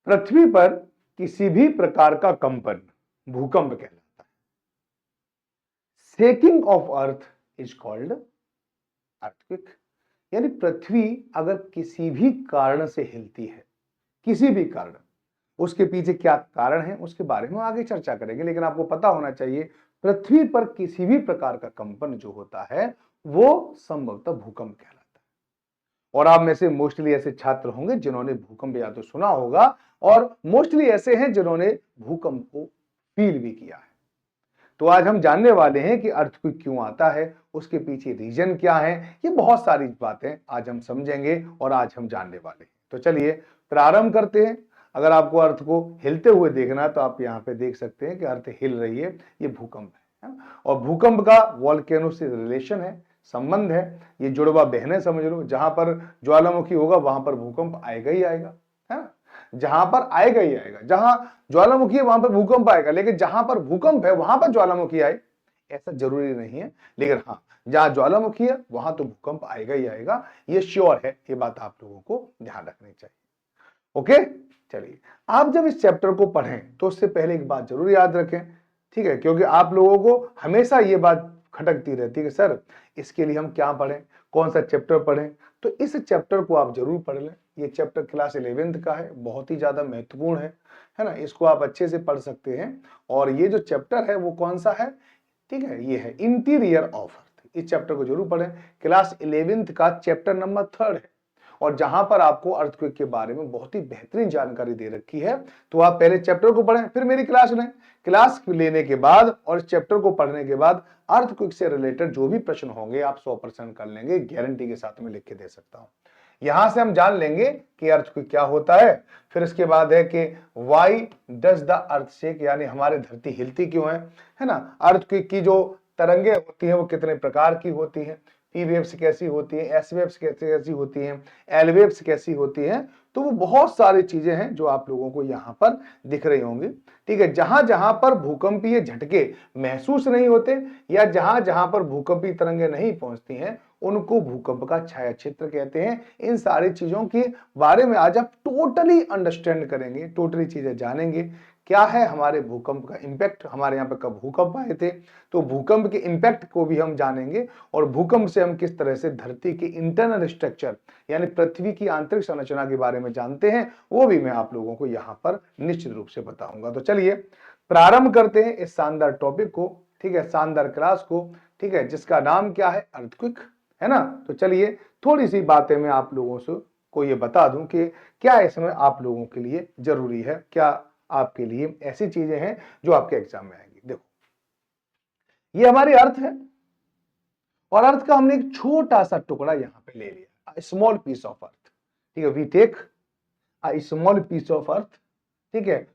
पृथ्वी पर किसी भी प्रकार का कंपन भूकंप कहलाता है। Shaking of earth is called earthquake. यानी पृथ्वी अगर किसी भी कारण से हिलती है, किसी भी कारण, उसके पीछे क्या कारण है उसके बारे में आगे चर्चा करेंगे, लेकिन आपको पता होना चाहिए पृथ्वी पर किसी भी प्रकार का कंपन जो होता है वो संभवतः भूकंप कहलाता है। और आप में से मोस्टली ऐसे छात्र होंगे जिन्होंने भूकंप या तो सुना होगा और मोस्टली ऐसे हैं जिन्होंने भूकंप को फील भी किया है। तो आज हम जानने वाले हैं कि अर्थक्वेक क्यों आता है, उसके पीछे रीजन क्या है, ये बहुत सारी बातें आज हम समझेंगे और आज हम जानने वाले हैं। तो चलिए प्रारंभ करते हैं। अगर आपको अर्थ को हिलते हुए देखना है तो आप यहाँ पे देख सकते हैं कि अर्थ हिल रही है, ये भूकंप है। और भूकंप का वॉल्केनो से रिलेशन है, संबंध है, ये जुड़वा बहने समझ लो। जहां पर ज्वालामुखी होगा वहां पर भूकंप आएगा ही आएगा, है ना। जहां पर आएगा ही आएगा, जहां ज्वालामुखी है वहां पर भूकंप आएगा, लेकिन जहां पर भूकंप है वहां पर ज्वालामुखी आए ऐसा जरूरी नहीं है। लेकिन हाँ, जहां ज्वालामुखी है वहां तो भूकंप आएगा ही आएगा, ये श्योर है। ये बात आप लोगों को ध्यान रखनी चाहिए। ओके, चलिए आप जब इस चैप्टर को पढ़ें तो उससे पहले एक बात जरूर याद रखें, ठीक है, क्योंकि आप लोगों को हमेशा ये बात खटकती रहती है कि सर इसके लिए हम क्या पढ़ें, कौन सा चैप्टर पढ़ें। तो इस चैप्टर को आप जरूर पढ़ लें। ये चैप्टर क्लास 11th का है, बहुत ही ज्यादा महत्वपूर्ण है ना। इसको आप अच्छे से पढ़ सकते हैं। और ये जो चैप्टर है वो कौन सा है, ठीक है, ये है इंटीरियर ऑफ अर्थ। इस चैप्टर को जरूर पढ़ें। क्लास 11th का चैप्टर नंबर 3 है और जहां पर आपको अर्थक्वेक के बारे में बहुत ही बेहतरीन जानकारी दे रखी है। तो आप पहले चैप्टर को पढ़ें, फिर मेरी क्लास लें। क्लास लेने के बाद और इस चैप्टर को पढ़ने के बाद अर्थक्वेक से रिलेटेड जो भी प्रश्न होंगे आप 100% कर लेंगे, गारंटी के साथ में लिख के दे सकता हूं। यहां से हम जान लेंगे कि अर्थक्वेक क्या होता है। फिर इसके बाद है कि why does the earth shake, यानी हमारी धरती हिलती क्यों है ना। अर्थक्वेक की जो तरंगे होती हैं वो कितने प्रकार की होती हैं, पी वेव्स कैसी होती है, एस वेव्स कैसी होती हैं, एल वेव्स कैसी होती हैं। तो वो बहुत सारी चीजें हैं जो आप लोगों को यहाँ पर दिख रही होंगी, ठीक है। जहां जहां पर भूकंपीय झटके महसूस नहीं होते या जहां जहां पर भूकंपीय तरंगे नहीं पहुंचती हैं उनको भूकंप का छाया क्षेत्र कहते हैं। इन सारी चीजों के बारे में आज आप टोटली अंडरस्टैंड करेंगे, टोटली चीजें जानेंगे। क्या है हमारे भूकंप का इंपैक्ट, हमारे यहाँ पे कब भूकंप आए थे, तो भूकंप के इंपैक्ट को भी हम जानेंगे। और भूकंप से हम किस तरह से धरती के इंटरनल स्ट्रक्चर यानी पृथ्वी की आंतरिक संरचना के बारे में जानते हैं, वो भी मैं आप लोगों को यहाँ पर निश्चित रूप से बताऊंगा। तो चलिए प्रारंभ करते हैं इस शानदार टॉपिक को, ठीक है, शानदार क्लास को, ठीक है, जिसका नाम क्या है, अर्थक्वेक, है ना। तो चलिए थोड़ी सी बातें मैं आप लोगों से को ये बता दूं कि क्या इसमें आप लोगों के लिए जरूरी है, क्या आपके लिए ऐसी चीजें हैं जो आपके एग्जाम में आएंगी। देखो ये हमारी अर्थ है और अर्थ का हमने एक छोटा सा टुकड़ा यहां पे ले लिया, स्मॉल पीस ऑफ अर्थ, ठीक है। We take a small piece of earth, ठीक है,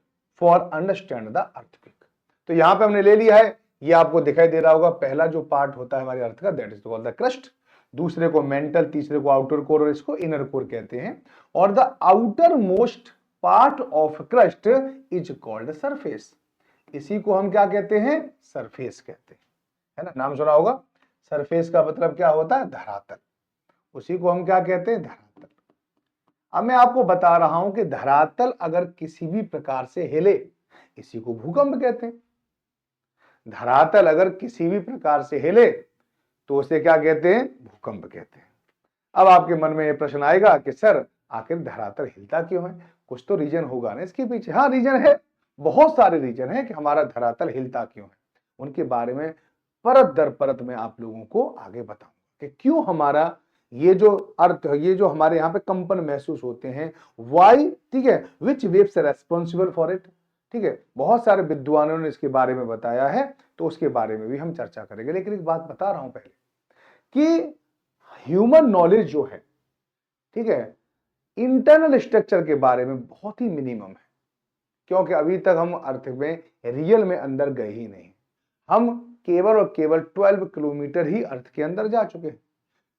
फॉर अंडरस्टैंड द अर्थक्वेक। तो यहां पे हमने ले लिया है, ये आपको दिखाई दे रहा होगा। पहला जो पार्ट होता है हमारे अर्थ का that is called the crust, दूसरे को मेंटल, तीसरे को आउटर कोर और इसको इनर कोर कहते हैं। और the outer most part of crust is called surface. इसी को हम क्या कहते हैं, सरफेस कहते हैं, है ना। नाम सुना होगा, सरफेस का मतलब क्या होता है, धरातल। उसी को हम क्या कहते हैं, धरातल। अब मैं आपको बता रहा हूं कि धरातल अगर किसी भी प्रकार से हिले इसी को भूकंप कहते हैं। धरातल अगर किसी भी प्रकार से हिले तो उसे क्या कहते हैं, भूकंप कहते हैं। अब आपके मन में यह प्रश्न आएगा कि सर आखिर धरातल हिलता क्यों है, कुछ तो रीजन होगा ना इसके पीछे। हाँ रीजन है, बहुत सारे रीजन है कि हमारा धरातल हिलता क्यों है। उनके बारे में परत दर परत में आप लोगों को आगे बताऊंगा कि क्यों हमारा ये जो अर्थ, ये जो हमारे यहाँ पे कंपन महसूस होते हैं, वाई, ठीक है, विच वेव्स रेस्पॉन्सिबल फॉर इट, ठीक है। बहुत सारे विद्वानों ने इसके बारे में बताया है, तो उसके बारे में भी हम चर्चा करेंगे। लेकिन एक बात बता रहा हूं पहले कि ह्यूमन नॉलेज जो है, ठीक है, इंटरनल स्ट्रक्चर के बारे में बहुत ही मिनिमम है, क्योंकि अभी तक हम अर्थ में रियल में अंदर गए ही नहीं। हम केवल और केवल 12 किलोमीटर ही अर्थ के अंदर जा चुके हैं।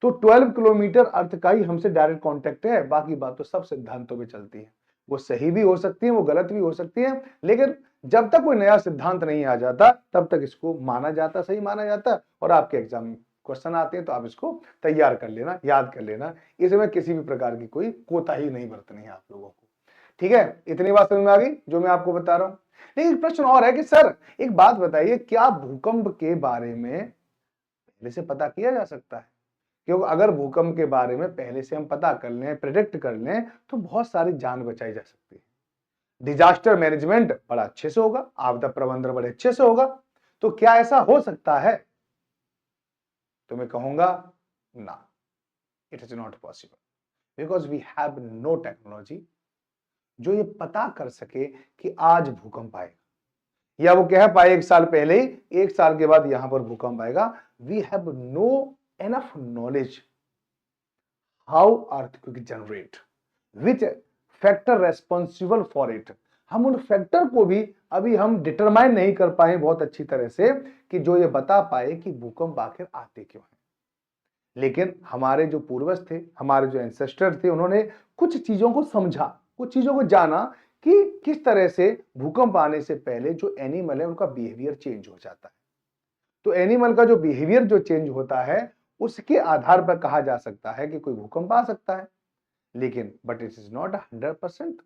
तो 12 किलोमीटर अर्थ का ही हमसे डायरेक्ट कांटेक्ट है, बाकी बात तो सब सिद्धांतों पे चलती है। वो सही भी हो सकती है, वो गलत भी हो सकती है, लेकिन जब तक कोई नया सिद्धांत नहीं आ जाता तब तक इसको माना जाता, सही माना जाता। और आपके एग्जाम में क्वेश्चन आते हैं तो आप इसको तैयार कर लेना, याद कर लेना। इसमें किसी भी प्रकार की कोई कोताही नहीं बरतनी है आप लोगों को, ठीक है, इतनी बात समझ में आ गई जो मैं आपको बता रहा हूं। लेकिन प्रश्न और है कि सर एक बात बताइए, क्या भूकंप के बारे में पहले से पता किया जा सकता है? क्योंकि अगर भूकंप के बारे में पहले से हम पता कर लें, प्रेडिक्ट कर लें, तो बहुत सारी जान बचाई जा सकती है। डिजास्टर मैनेजमेंट बड़ा अच्छे से होगा, आपदा प्रबंधन बड़े अच्छे से होगा। तो क्या ऐसा हो सकता है? तो मैं कहूंगा ना, it is not possible, because we have no technology जो ये पता कर सके कि आज भूकंप आएगा, या वो कह पाए एक साल पहले ही, एक साल के बाद यहां पर भूकंप आएगा। We have no enough knowledge how earthquake generate, which factor responsible for it. हम उन फैक्टर को भी अभी हम डिटरमाइन नहीं कर पाए बहुत अच्छी तरह से कि जो ये बता पाए कि भूकंप आखिर आते क्यों हैं। लेकिन हमारे जो पूर्वज थे, हमारे जो एंसेस्टर थे, उन्होंने कुछ चीजों को समझा, कुछ चीजों को जाना कि किस तरह से भूकंप आने से पहले जो एनिमल है उनका बिहेवियर चेंज हो जाता है। तो एनिमल का जो बिहेवियर जो चेंज होता है उसके आधार पर कहा जा सकता है कि कोई भूकंप आ सकता है। लेकिन बट इट इज नॉट 100%।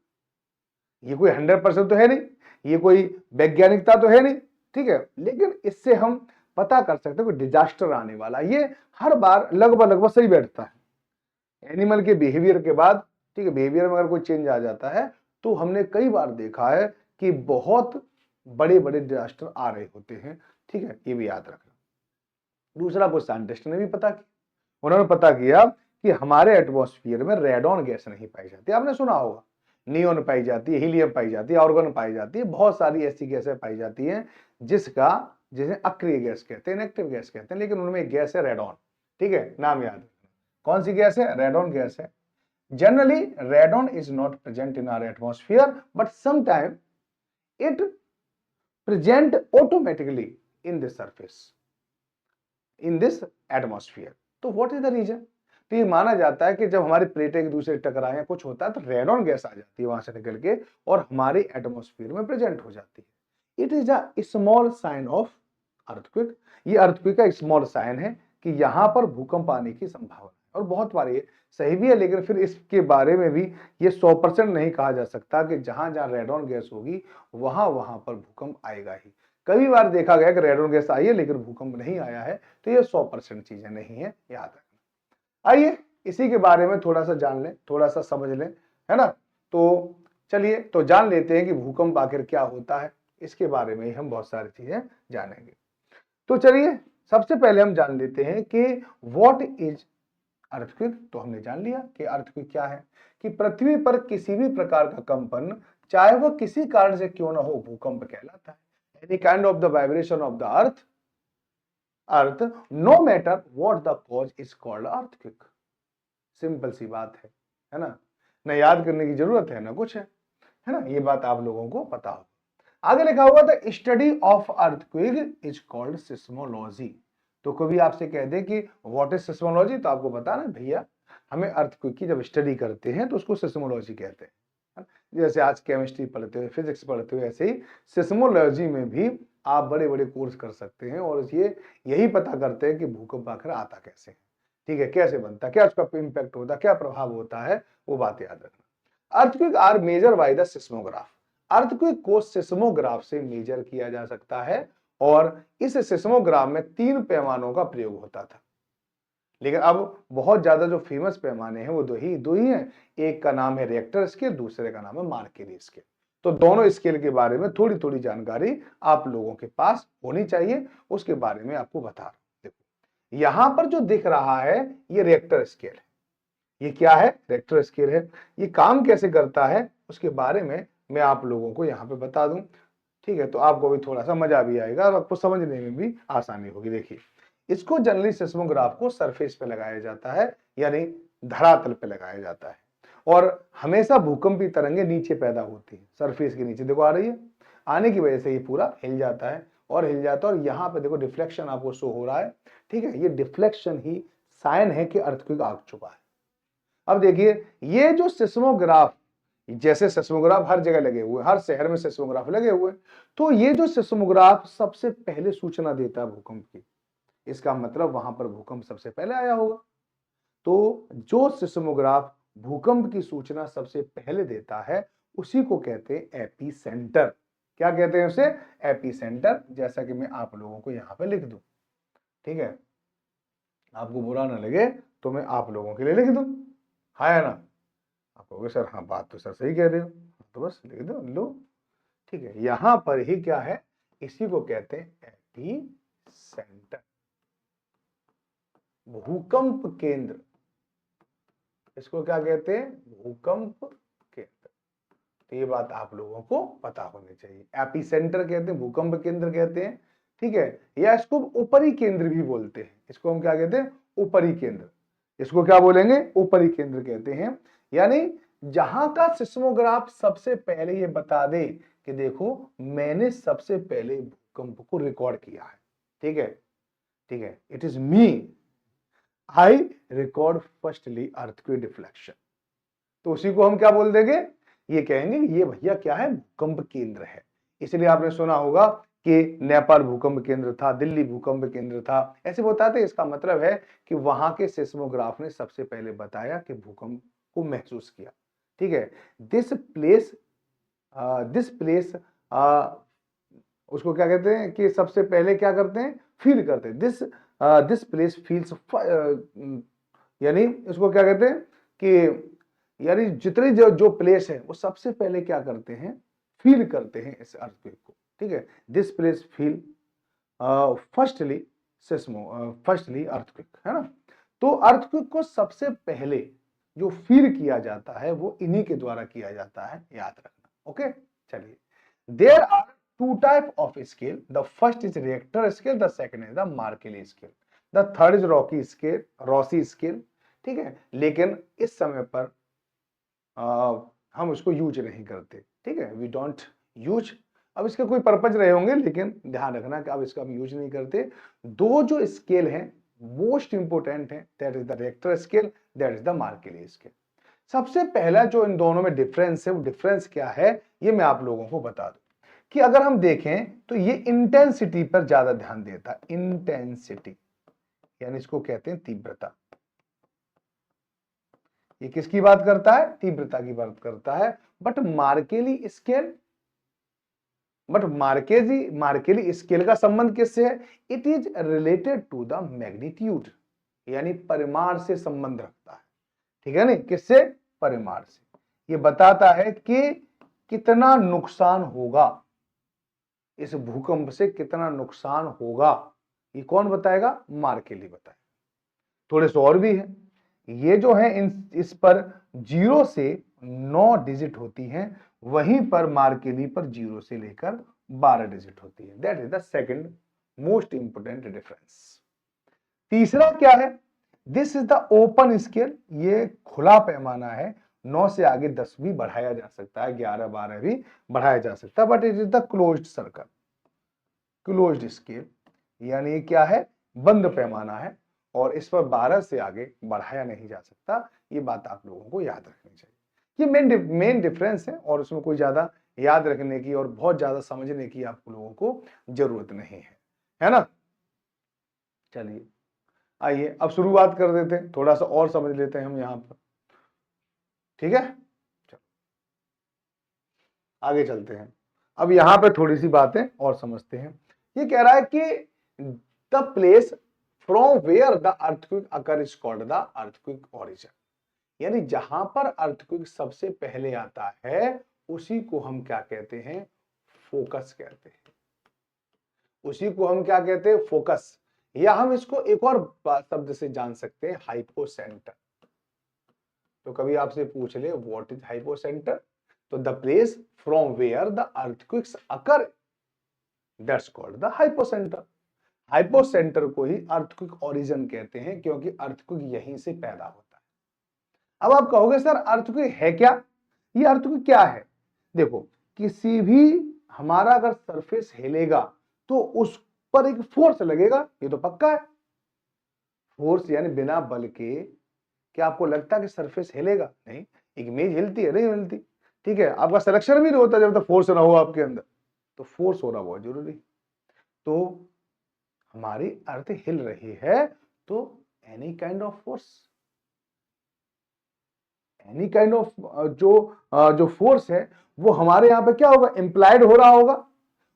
ये कोई 100% तो है नहीं, ये कोई वैज्ञानिकता तो है नहीं, ठीक है। लेकिन इससे हम पता कर सकते हैं कोई डिजास्टर आने वाला, ये हर बार लगभग लगभग सही बैठता है एनिमल के बिहेवियर के बाद। ठीक है, बिहेवियर में अगर कोई चेंज आ जाता है तो हमने कई बार देखा है कि बहुत बड़े बड़े डिजास्टर आ रहे होते हैं। ठीक है, ये भी याद रखना। दूसरा, कुछ साइंटिस्ट ने भी पता किया, उन्होंने पता किया कि हमारे एटमॉस्फेयर में रेडॉन गैस नहीं पाई जाती। आपने सुना होगा, नियोन पाई जाती है, हीलियम पाई जाती है, ऑर्गन पाई जाती है, बहुत सारी ऐसी गैसें पाई जाती हैं जिसका जिसे अक्रिय गैस कहते हैं, इनएक्टिव गैस कहते हैं। लेकिन उनमें एक गैस है रेडॉन। ठीक है, नाम याद रखना। कौन सी गैस है? रेडॉन गैस है। Generally radon is not present in our atmosphere, but sometime it present automatically in the surface, in this atmosphere. तो व्हाट इज द रीजन? तो ये माना जाता है कि जब हमारी प्लेटें एक दूसरे टकराए या कुछ होता है तो रेडॉन गैस आ जाती है वहां से निकल के और हमारे एटमॉस्फेयर में प्रेजेंट हो जाती है। It is a small sign of earthquake. ये अर्थक्वेक का स्मॉल साइन है कि यहां पर भूकंप आने की संभावना है। और बहुत बार ये सही भी है, लेकिन फिर इसके बारे में भी ये 100% नहीं कहा जा सकता कि जहां जहां रेडॉन गैस होगी वहां वहां पर भूकंप आएगा ही। कई बार देखा गया कि रेडॉन गैस आई है लेकिन भूकंप नहीं आया है। तो ये 100% चीजें नहीं है, याद रखना। आइए इसी के बारे में थोड़ा सा जान लें, थोड़ा सा समझ लें, है ना। तो चलिए तो जान लेते हैं कि भूकंप आखिर क्या होता है। इसके बारे में ही हम बहुत सारी चीजें जानेंगे। तो चलिए सबसे पहले हम जान लेते हैं कि व्हाट इज अर्थक्वेक। तो हमने जान लिया कि अर्थक्वेक क्या है, कि पृथ्वी पर किसी भी प्रकार का कंपन, चाहे वह किसी कारण से क्यों ना हो, भूकंप कहलाता है। Any kind of the vibration of the earth no matter what the cause is called earthquake. Simple सी बात है ना। ना याद करने की जरूरत है ना कुछ है ना। ये बात आप लोगों को पता हो। आगे लिखा हुआ the study of earthquake is called seismology. तो कभी आपसे कह दे कि व्हाट इज सिस्मोलॉजी, तो आपको बताना भैया हमें अर्थक्वेक की जब स्टडी करते हैं तो उसको सिस्मोलॉजी कहते हैं। जैसे आज केमिस्ट्री पढ़ते हुए, फिजिक्स पढ़ते हुए, ऐसे ही सिस्मोलॉजी में भी आप बड़े बड़े कोर्स कर सकते हैं और ये यही पता करते हैं कि भूकंप आखिर आता कैसे है। ठीक है, कैसे बनता है, क्या उसका इम्पैक्ट होता है, क्या प्रभाव होता है, वो बात याद रखना। Earthquake are measure by the seismograph. Earthquake को सिस्मोग्राफ से मेजर किया जा सकता है और इस सिस्मोग्राफ में 3 पैमानों का प्रयोग होता था। लेकिन अब बहुत ज्यादा जो फेमस पैमाने हैं वो दो ही हैं। एक का नाम है रिएक्टर स्केल, दूसरे का नाम है मार्केली स्केल। तो दोनों स्केल के बारे में थोड़ी थोड़ी जानकारी आप लोगों के पास होनी चाहिए, उसके बारे में आपको बता रहा हूं। देखो यहां पर जो दिख रहा है ये रिएक्टर स्केल है। ये क्या है? रिएक्टर स्केल है। ये काम कैसे करता है उसके बारे में मैं आप लोगों को यहाँ पे बता दूं। ठीक है, तो आपको भी थोड़ा सा मजा भी आएगा और आपको समझने में भी आसानी होगी। देखिए इसको जनरली सिस्मोग्राफ को सरफेस पे लगाया जाता है, यानी धरातल पे लगाया जाता है। और हमेशा भूकंपी तरंगे नीचे पैदा होती है, सरफेस के नीचे देखो आ रही है। आने की वजह से ये पूरा हिल जाता है और हिल जाता है और यहाँ पे देखो डिफ्लेक्शन आपको शो हो रहा है। ठीक है, ये डिफ्लेक्शन ही साइन है कि अर्थक्वेक आ चुका है। अब देखिए ये जो सिस्मोग्राफ, जैसे सिस्मोग्राफ हर जगह लगे हुए, हर शहर में सिस्मोग्राफ लगे हुए, तो ये जो सिस्मोग्राफ सबसे पहले सूचना देता है भूकंप की। इसका मतलब वहां पर भूकंप सबसे पहले आया होगा। तो जो सिस्मोग्राफ भूकंप की सूचना सबसे पहले देता है उसी को कहते हैं एपी सेंटर। क्या कहते हैं उसे? AP centre. जैसा कि मैं आप लोगों को यहां पे लिख दूं, ठीक है, आपको बुरा ना लगे तो मैं आप लोगों के लिए लिख दूं, है ना? आप कहोगे सर हाँ बात तो सर सही कह रहे हो, तो बस लिख दो, लो, ठीक है। यहां पर ही क्या है, इसी को कहते हैं एपी सेंटर, भूकंप केंद्र। इसको क्या कहते हैं? भूकंप केंद्र। तो ये बात आप लोगों को पता होनी चाहिए। एपी सेंटर कहते हैं, भूकंप केंद्र कहते हैं, ठीक है। या इसको ऊपरी केंद्र भी बोलते हैं। इसको हम क्या कहते हैं? ऊपरी केंद्र। इसको क्या बोलेंगे? ऊपरी केंद्र कहते हैं। यानी जहां का सिस्मोग्राफ सबसे पहले ये बता दे कि देखो मैंने सबसे पहले भूकंप को रिकॉर्ड किया है, ठीक है, ठीक है, it is me, I record firstly earthquake deflection. तो उसी को हम क्या बोल देंगे? ये कहेंगे ये भैया क्या है? भूकंप केंद्र है। इसलिए आपने सुना होगा कि नेपाल भूकंप केंद्र था, दिल्ली भूकंप केंद्र था, ऐसे बताते। इसका मतलब है कि वहां के सिस्मोग्राफ ने सबसे पहले बताया कि भूकंप को महसूस किया, ठीक है। दिस प्लेस उसको क्या कहते हैं कि सबसे पहले क्या करते हैं? फील करते हैं। दिस प्लेस फील्स, यानी इसको क्या कहते हैं कि यानी जितनी जो प्लेस है वो सबसे पहले क्या करते हैं? फील करते हैं इस अर्थक्वेक को, ठीक है। This place feel firstly firstly earthquake, है ना। तो अर्थक्वेक को सबसे पहले जो फील किया जाता है वो इन्हीं के द्वारा किया जाता है, याद रखना। ओके, चलिए। There are two type of scale, the first is Richter scale, the second is the Mercalli scale, the third is Rossi scale, ठीक है। लेकिन इस समय पर हम उसको यूज नहीं करते, ठीक है, वी डोंट यूज। अब इसके कोई पर्पज रहे होंगे, लेकिन ध्यान रखना कि अब इसका हम यूज नहीं करते। दो जो स्केल हैं मोस्ट इंपोर्टेंट है, that is the Richter scale, that is the Mercalli scale. सबसे पहला जो इन दोनों में डिफरेंस है, वो डिफरेंस क्या है ये मैं आप लोगों को बता दूं कि अगर हम देखें तो ये इंटेंसिटी पर ज्यादा ध्यान देता है। इंटेंसिटी यानी इसको कहते हैं तीव्रता। ये किसकी बात करता है? तीव्रता की बात करता है। बट मार्केली स्केल का संबंध किससे है? It is related to the magnitude, यानी परिमाण से संबंध रखता है, ठीक है नहीं? किससे? परिमाण से। ये बताता है कि कितना नुकसान होगा, इस भूकंप से कितना नुकसान होगा, ये कौन बताएगा? मार्केली बताएगा। थोड़े से और भी है, ये जो है इस पर 0 से 9 डिजिट होती हैं, वहीं पर मार्केली पर 0 से लेकर 12 डिजिट होती है। That is the second most important difference. तीसरा क्या है? This is the open scale, ये खुला पैमाना है। 9 से आगे 10 भी बढ़ाया जा सकता है, 11 12 भी बढ़ाया जा सकता है, but it is the closed circle, closed scale, यानी क्या है? बंद पैमाना है, और इस पर 12 से आगे बढ़ाया नहीं जा सकता। ये बात आप लोगों को याद रखनी चाहिए। ये मेन डिफरेंस है, और उसमें कोई ज्यादा याद रखने की और बहुत ज्यादा समझने की आप लोगों को जरूरत नहीं है ना। चलिए आइए अब शुरुआत कर देते हैं, थोड़ा सा और समझ लेते हैं हम यहां पर, ठीक है। चलो आगे चलते हैं। अब यहां पे थोड़ी सी बातें और समझते हैं। ये कह रहा है कि the place from where the earthquake occur is called the earthquake origin, यानी जहां पर अर्थक्वेक सबसे पहले आता है उसी को हम क्या कहते हैं? फोकस कहते हैं। उसी को हम क्या कहते हैं? फोकस। या हम इसको एक और शब्द से जान सकते हैं, हाइपोसेंटर। तो कभी आपसे पूछ ले व्हाट इज हाइपोसेंटर, तो the place from where the earthquakes occur, that's called the hypocentre. Hypocentre को ही अर्थक्वेक ओरिजिन कहते हैं, क्योंकि अर्थक्वेक यहीं से पैदा होता है। अब आप कहोगे सर अर्थक्वेक है क्या? ये अर्थक्वेक क्या है? देखो, किसी भी हमारा अगर सरफेस हिलेगा तो उस पर एक फोर्स लगेगा, ये तो पक्का है। फोर्स यानी बिना बल के क्या आपको लगता है कि सरफेस हिलेगा? नहीं। एक इमेज हिलती है? नहीं हिलती। ठीक है, आपका सिलेक्शन भी नहीं होता जब तक फोर्स ना हो आपके अंदर। तो फोर्स होना बहुत जरूरी। तो हमारी अर्थ हिल रही है तो any kind of force, any kind of जो फोर्स है वो हमारे यहाँ पे क्या होगा, इम्प्लाइड हो रहा होगा।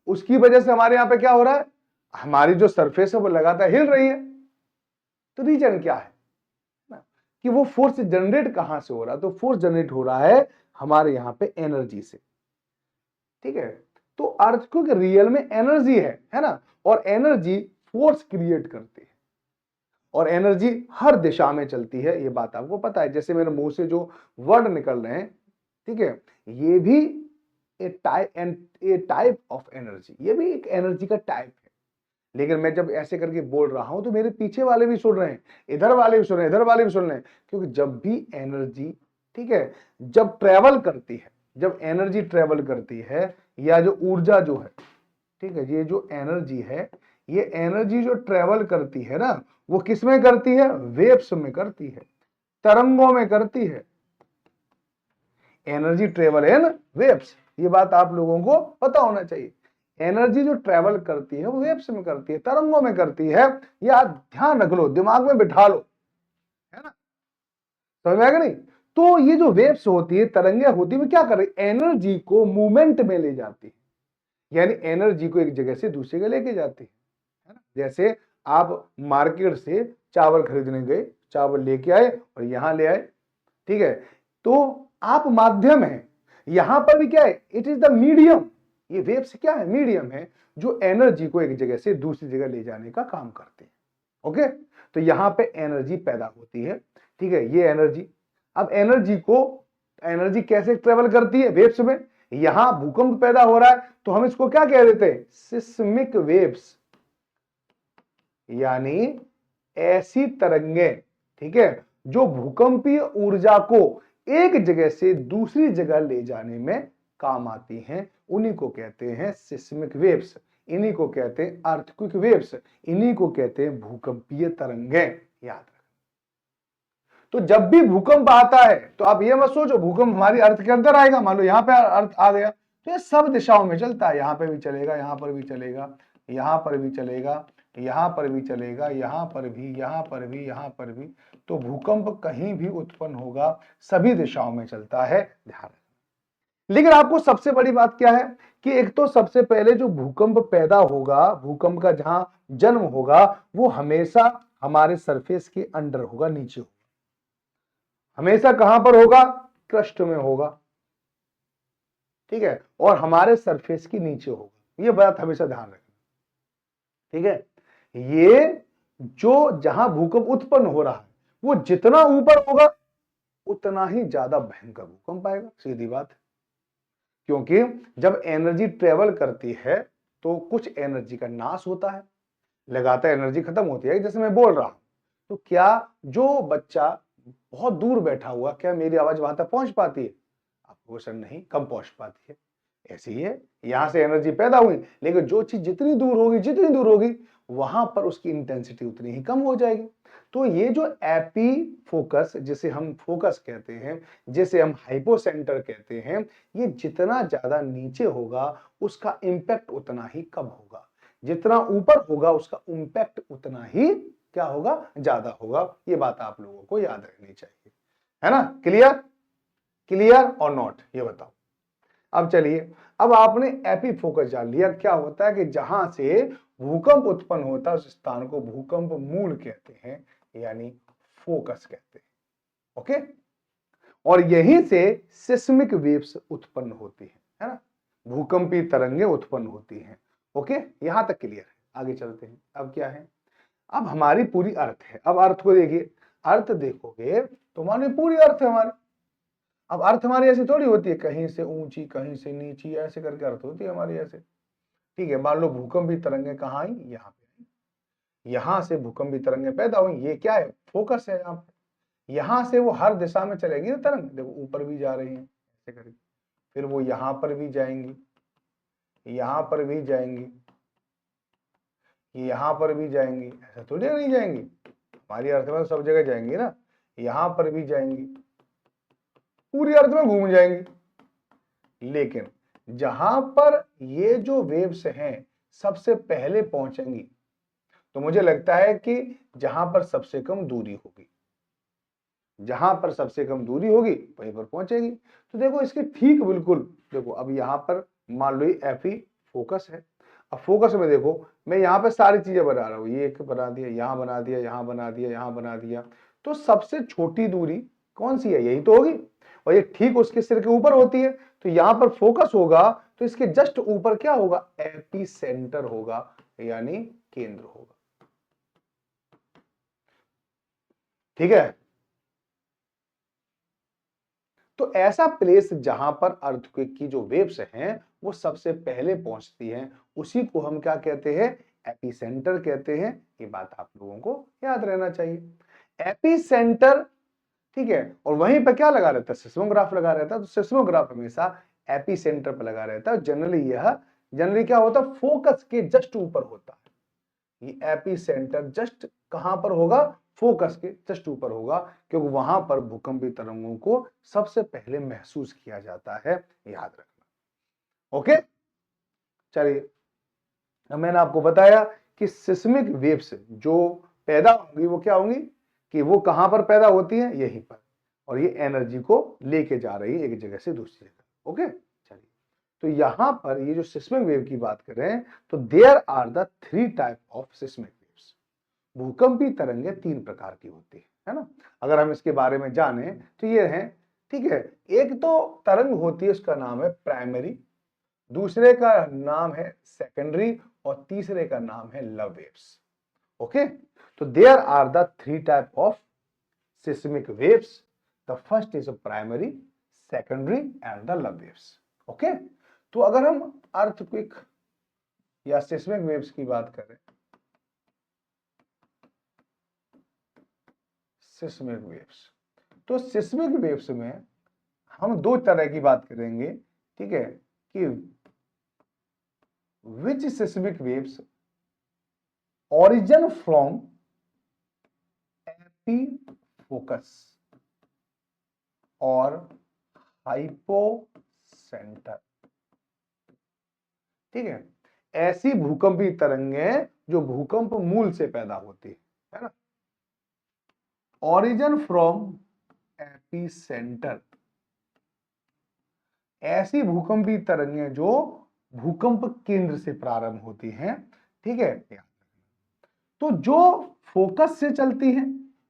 उसकी वजह से हमारे यहाँ पे क्या हो रहा है, हमारी जो सरफेस है वो लगातार हिल रही है। तो रीजन क्या है ना, कि वो फोर्स जनरेट कहां से हो रहा है, तो फोर्स जनरेट हो रहा है हमारे यहाँ पे एनर्जी से। ठीक है, तो अर्थक्वेक रियल में एनर्जी है ना, और एनर्जी फोर्स क्रिएट करती है, और एनर्जी हर दिशा में चलती है, ये बात आपको पता है। जैसे मेरे मुंह से जो वर्ड निकल रहे हैं, ठीक है, ये भी ए टाइप ऑफ एनर्जी, ये भी एक एनर्जी का टाइप है। लेकिन मैं जब ऐसे करके बोल रहा हूं तो मेरे पीछे वाले भी सुन रहे हैं, इधर वाले भी सुन रहे हैं, इधर वाले भी सुन रहे हैं, क्योंकि जब भी एनर्जी, ठीक है, जब ट्रेवल करती है, जब एनर्जी ट्रेवल करती है, या जो ऊर्जा जो है, ठीक है, ये जो एनर्जी है, ये एनर्जी जो ट्रेवल करती है ना, वो किस में करती है, वेव्स में करती है, तरंगों में करती है। एनर्जी ट्रेवल है ना वेव्स, ये बात आप लोगों को पता होना चाहिए। एनर्जी जो ट्रेवल करती है वो वेव्स में करती है, तरंगों में करती है। या ध्यान रख लो, दिमाग में बिठा लो, है ना, समझ में आएगा नहीं। तो ये जो वेव्स होती है, तरंगे होती है, वो क्या कर रही है, एनर्जी को मूवमेंट में ले जाती है, यानी एनर्जी को एक जगह से दूसरी जगह लेके जाती है ना। जैसे आप मार्केट से चावल खरीदने गए, चावल लेके आए और यहां ले आए, ठीक है, तो आप माध्यम है, यहां पर भी क्या है, इट इज द मीडियम। ये वेव्स क्या है, मीडियम है, जो एनर्जी को एक जगह से दूसरी जगह ले जाने का काम करते हैं। ओके, तो यहां पे एनर्जी पैदा होती है, ठीक है, ये एनर्जी। अब एनर्जी कैसे ट्रेवल करती है, वेव्स में। यहां भूकंप पैदा हो रहा है तो हम इसको क्या कह देते हैं, सिस्मिक वेव्स, यानी ऐसी तरंगे, ठीक है, जो भूकंपीय ऊर्जा को एक जगह से दूसरी जगह ले जाने में काम आती हैं, उन्हीं को कहते हैं सिस्मिक वेव्स, इन्हीं को कहते हैं अर्थक्वेक वेव्स, इन्हीं को कहते हैं भूकंपीय तरंगें। याद रखें। तो जब भी भूकंप आता है तो आप ये मत सोचो भूकंप हमारी अर्थ के अंदर आएगा, मान लो यहां पे अर्थ आ गया, तो ये सब दिशाओं में चलता है, यहां पे भी चलेगा, यहां पर भी चलेगा, यहां पर भी चलेगा, यहां पर भी चलेगा, यहां पर भी, यहां पर भी, यहां पर भी। तो भूकंप कहीं भी उत्पन्न होगा, सभी दिशाओं में चलता है, ध्यान रखना। लेकिन आपको सबसे बड़ी बात क्या है, कि एक तो सबसे पहले जो भूकंप पैदा होगा, भूकंप का जहां जन्म होगा, वो हमेशा हमारे सरफेस के अंडर होगा, नीचे होगा। हमेशा कहां पर होगा, क्रस्ट में होगा, ठीक है, और हमारे सरफेस के नीचे होगा, ये बात हमेशा ध्यान रखना, ठीक है। ये जो जहां भूकंप उत्पन्न हो रहा है, वो जितना ऊपर होगा उतना ही ज्यादा भयंकर भूकंप आएगा, सीधी बात है। क्योंकि जब एनर्जी ट्रेवल करती है तो कुछ एनर्जी का नाश होता है, लगातार एनर्जी खत्म होती है। जैसे मैं बोल रहा हूं, तो क्या जो बच्चा बहुत दूर बैठा हुआ, क्या मेरी आवाज वहां तक पहुंच पाती है, आपको सर नहीं, कम पहुंच पाती है। ऐसे ही है, यहां से एनर्जी पैदा हुई, लेकिन जो चीज जितनी दूर होगी वहां पर उसकी इंटेंसिटी उतनी ही कम हो जाएगी। तो ये जो एपी फोकस, जिसे हम फोकस कहते हैं, जिसे हम हाइपोसेंटर कहते हैं, ये जितना ज्यादा नीचे होगा उसका इंपैक्ट उतना ही कम होगा, जितना ऊपर होगा उसका इंपैक्ट उतना ही क्या होगा, ज्यादा होगा। ये बात आप लोगों को याद रखनी चाहिए, है ना। क्लियर, क्लियर और नॉट, ये बताओ। अब चलिए, अब आपने एपी फोकस जान लिया, क्या होता है कि जहां से भूकंप उत्पन्न होता है उस स्थान को भूकंप मूल कहते हैं, यानी फोकस कहते हैं। ओके, और यहीं से सिस्मिक वेव्स उत्पन्न होती है ना, भूकंपी तरंगे उत्पन्न होती हैं। ओके, यहां तक क्लियर है, आगे चलते हैं। अब क्या है, अब हमारी पूरी अर्थ है, अब अर्थ को देखिए, अर्थ देखोगे तो मानो पूरी अर्थ है हमारी। अब अर्थ हमारी ऐसी थोड़ी होती है, कहीं से ऊंची कहीं से नीची, ऐसे करके अर्थ होती है हमारी ऐसे, ठीक है। मान लो भूकंपी तरंगे कहाँ आई, यहाँ पे आई, यहां से भूकंपी तरंगे पैदा हुई, ये क्या है, फोकस है यहाँ पे। यहां से वो हर दिशा में चलेगी ना तरंग, देखो ऊपर भी जा रही है ऐसे करके, फिर वो यहां पर भी जाएंगी, यहां पर भी जाएंगी, यहां पर भी जाएंगी, ऐसा थोड़ी नहीं जाएंगी, हमारी अर्थ में सब जगह जाएंगी ना, यहां पर भी जाएंगी, पूरी अर्थ में घूम जाएंगी। लेकिन जहां पर ये जो वेव्स हैं सबसे पहले पहुंचेंगी, तो मुझे लगता है कि जहां पर सबसे कम दूरी होगी, जहां पर सबसे कम दूरी होगी वहीं पर पहुंचेगी। तो देखो इसके ठीक बिल्कुल, देखो अब यहां पर मान लो ये Fe फोकस है। अब फोकस में देखो मैं यहाँ पे सारी चीजें बना रहा हूँ, ये एक बना दिया, यहाँ बना दिया, यहाँ बना दिया, यहाँ बना दिया। तो सबसे छोटी दूरी कौन सी है, यही तो होगी, और ये ठीक उसके सिर के ऊपर होती है। तो यहाँ पर फोकस होगा तो इसके जस्ट ऊपर क्या होगा, एपी सेंटर होगा, यानी केंद्र होगा। ठीक है, तो ऐसा प्लेस जहां पर अर्थक्वेक की जो वेव्स हैं वो सबसे पहले पहुंचती हैं, उसी को हम क्या कहते हैं, एपिसेंटर कहते हैं। ये बात आप लोगों को याद रहना चाहिए। एपिसेंटर, ठीक है, और वहीं पर क्या लगा रहता है, सिस्मोग्राफ लगा रहता है। तो सिस्मोग्राफ हमेशा एपिसेंटर पर लगा रहता है। जनरली क्या होता है, फोकस के जस्ट ऊपर होता है। ये एपिसेंटर जस्ट कहां पर होगा, फोकस के जस्ट ऊपर होगा, क्योंकि वहां पर भूकंपी तरंगों को सबसे पहले महसूस किया जाता है, याद रखना। ओके, चलिए, मैंने आपको बताया कि सिस्मिक वेव्स जो पैदा होंगी वो क्या होंगी, कि वो कहां पर पैदा होती है, यहीं पर, और ये एनर्जी को लेके जा रही है एक जगह से दूसरी जगह। ओके, चलिए, तो यहां पर ये जो सिस्मिक वेव की बात कर रहे हैं, तो there are the 3 type of seismic waves. भूकंपी तरंगें 3 प्रकार की होती है ना। अगर हम इसके बारे में जाने तो ये है, ठीक है, एक तो तरंग होती है उसका नाम है प्राइमरी, दूसरे का नाम है सेकेंडरी, और तीसरे का नाम है लव वेव्स। ओके, तो there are the 3 type of seismic waves. The first is primary, secondary and the love waves. Okay, तो अगर हम अर्थक्वेक या सिस्मिक वेव्स की बात करें, सिस्मिक वेव्स, तो सिस्मिक वेव्स में हम 2 तरह की बात करेंगे, ठीक है, कि विच सिस्मिक वेव्स origin from एपीफोकस और हाइपोसेंटर। ठीक है, ऐसी भूकंपी तरंगें जो भूकंप मूल से पैदा होती है ना। ऑरिजिन फ्रॉम एपीसेंटर, ऐसी भूकंपी तरंगें जो भूकंप केंद्र से प्रारंभ होती हैं। ठीक है, तो जो फोकस से चलती हैं,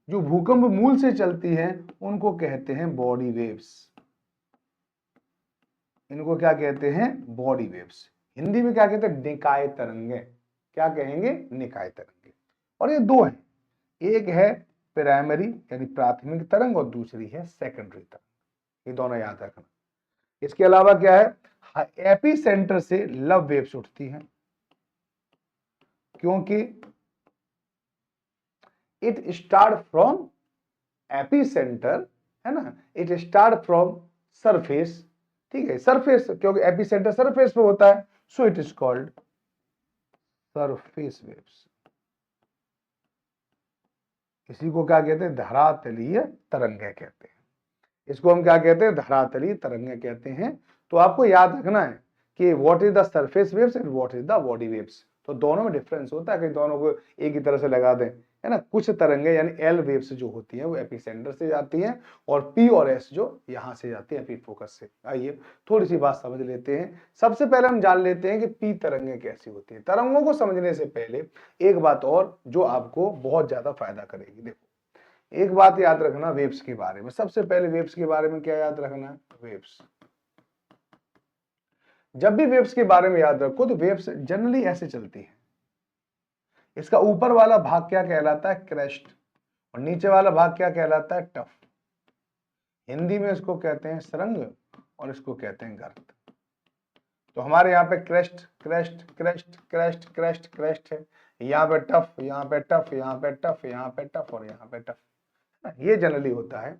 जो भूकंप मूल से चलती हैं, उनको कहते हैं बॉडी वेव्स। इनको क्या कहते हैं, बॉडी वेव्स। हिंदी में क्या कहते हैं, निकाय तरंगे। क्या कहेंगे, निकाय तरंगे। और ये 2 हैं, एक है प्राइमरी यानी प्राथमिक तरंग, और दूसरी है सेकेंडरी तरंग। ये दोनों याद रखना। इसके अलावा क्या है, एपी सेंटर से लव वेव्स उठती हैं, क्योंकि इट स्टार्ट फ्रॉम एपिसेंटर, है ना, इट स्टार्ट फ्रॉम सरफेस। ठीक है, सरफेस, क्योंकि एपिसेंटर सरफेस पे होता है, so it is called surface waves. इसी को क्या कहते हैं, धरातलीय तरंगें कहते हैं। इसको हम क्या कहते हैं, धरातलीय तरंगें कहते हैं। तो आपको याद रखना है कि what is the surface waves and what is the body waves. तो दोनों में डिफरेंस होता है, कि दोनों को एक ही तरह से लगा दें, है ना। कुछ तरंगे यानी एल वेव्स जो होती हैं वो एपिसेंटर से जाती हैं, और पी और एस जो यहां से जाती है एपीफोकस से। आइए थोड़ी सी बात समझ लेते हैं। सबसे पहले हम जान लेते हैं कि पी तरंगें कैसी होती हैं। तरंगों को समझने से पहले एक बात और जो आपको बहुत ज्यादा फायदा करेगी। देखो, एक बात याद रखना वेव्स के बारे में। सबसे पहले वेव्स के बारे में क्या याद रखना है, वेव्स। जब भी वेव्स के बारे में याद रखो तो वेव्स जनरली ऐसे चलती है। इसका ऊपर वाला भाग क्या कहलाता है, क्रेस्ट, और नीचे वाला भाग क्या कहलाता है, टफ। हिंदी में इसको कहते हैं सरंग, और इसको कहते हैं गर्त। तो हमारे यहाँ पे crest crest crest crest crest crest है, यहाँ पे टफ, यहाँ पे टफ, यहाँ पे टफ, यहाँ पे टफ, और यहाँ पे टफ, ये जनरली होता है।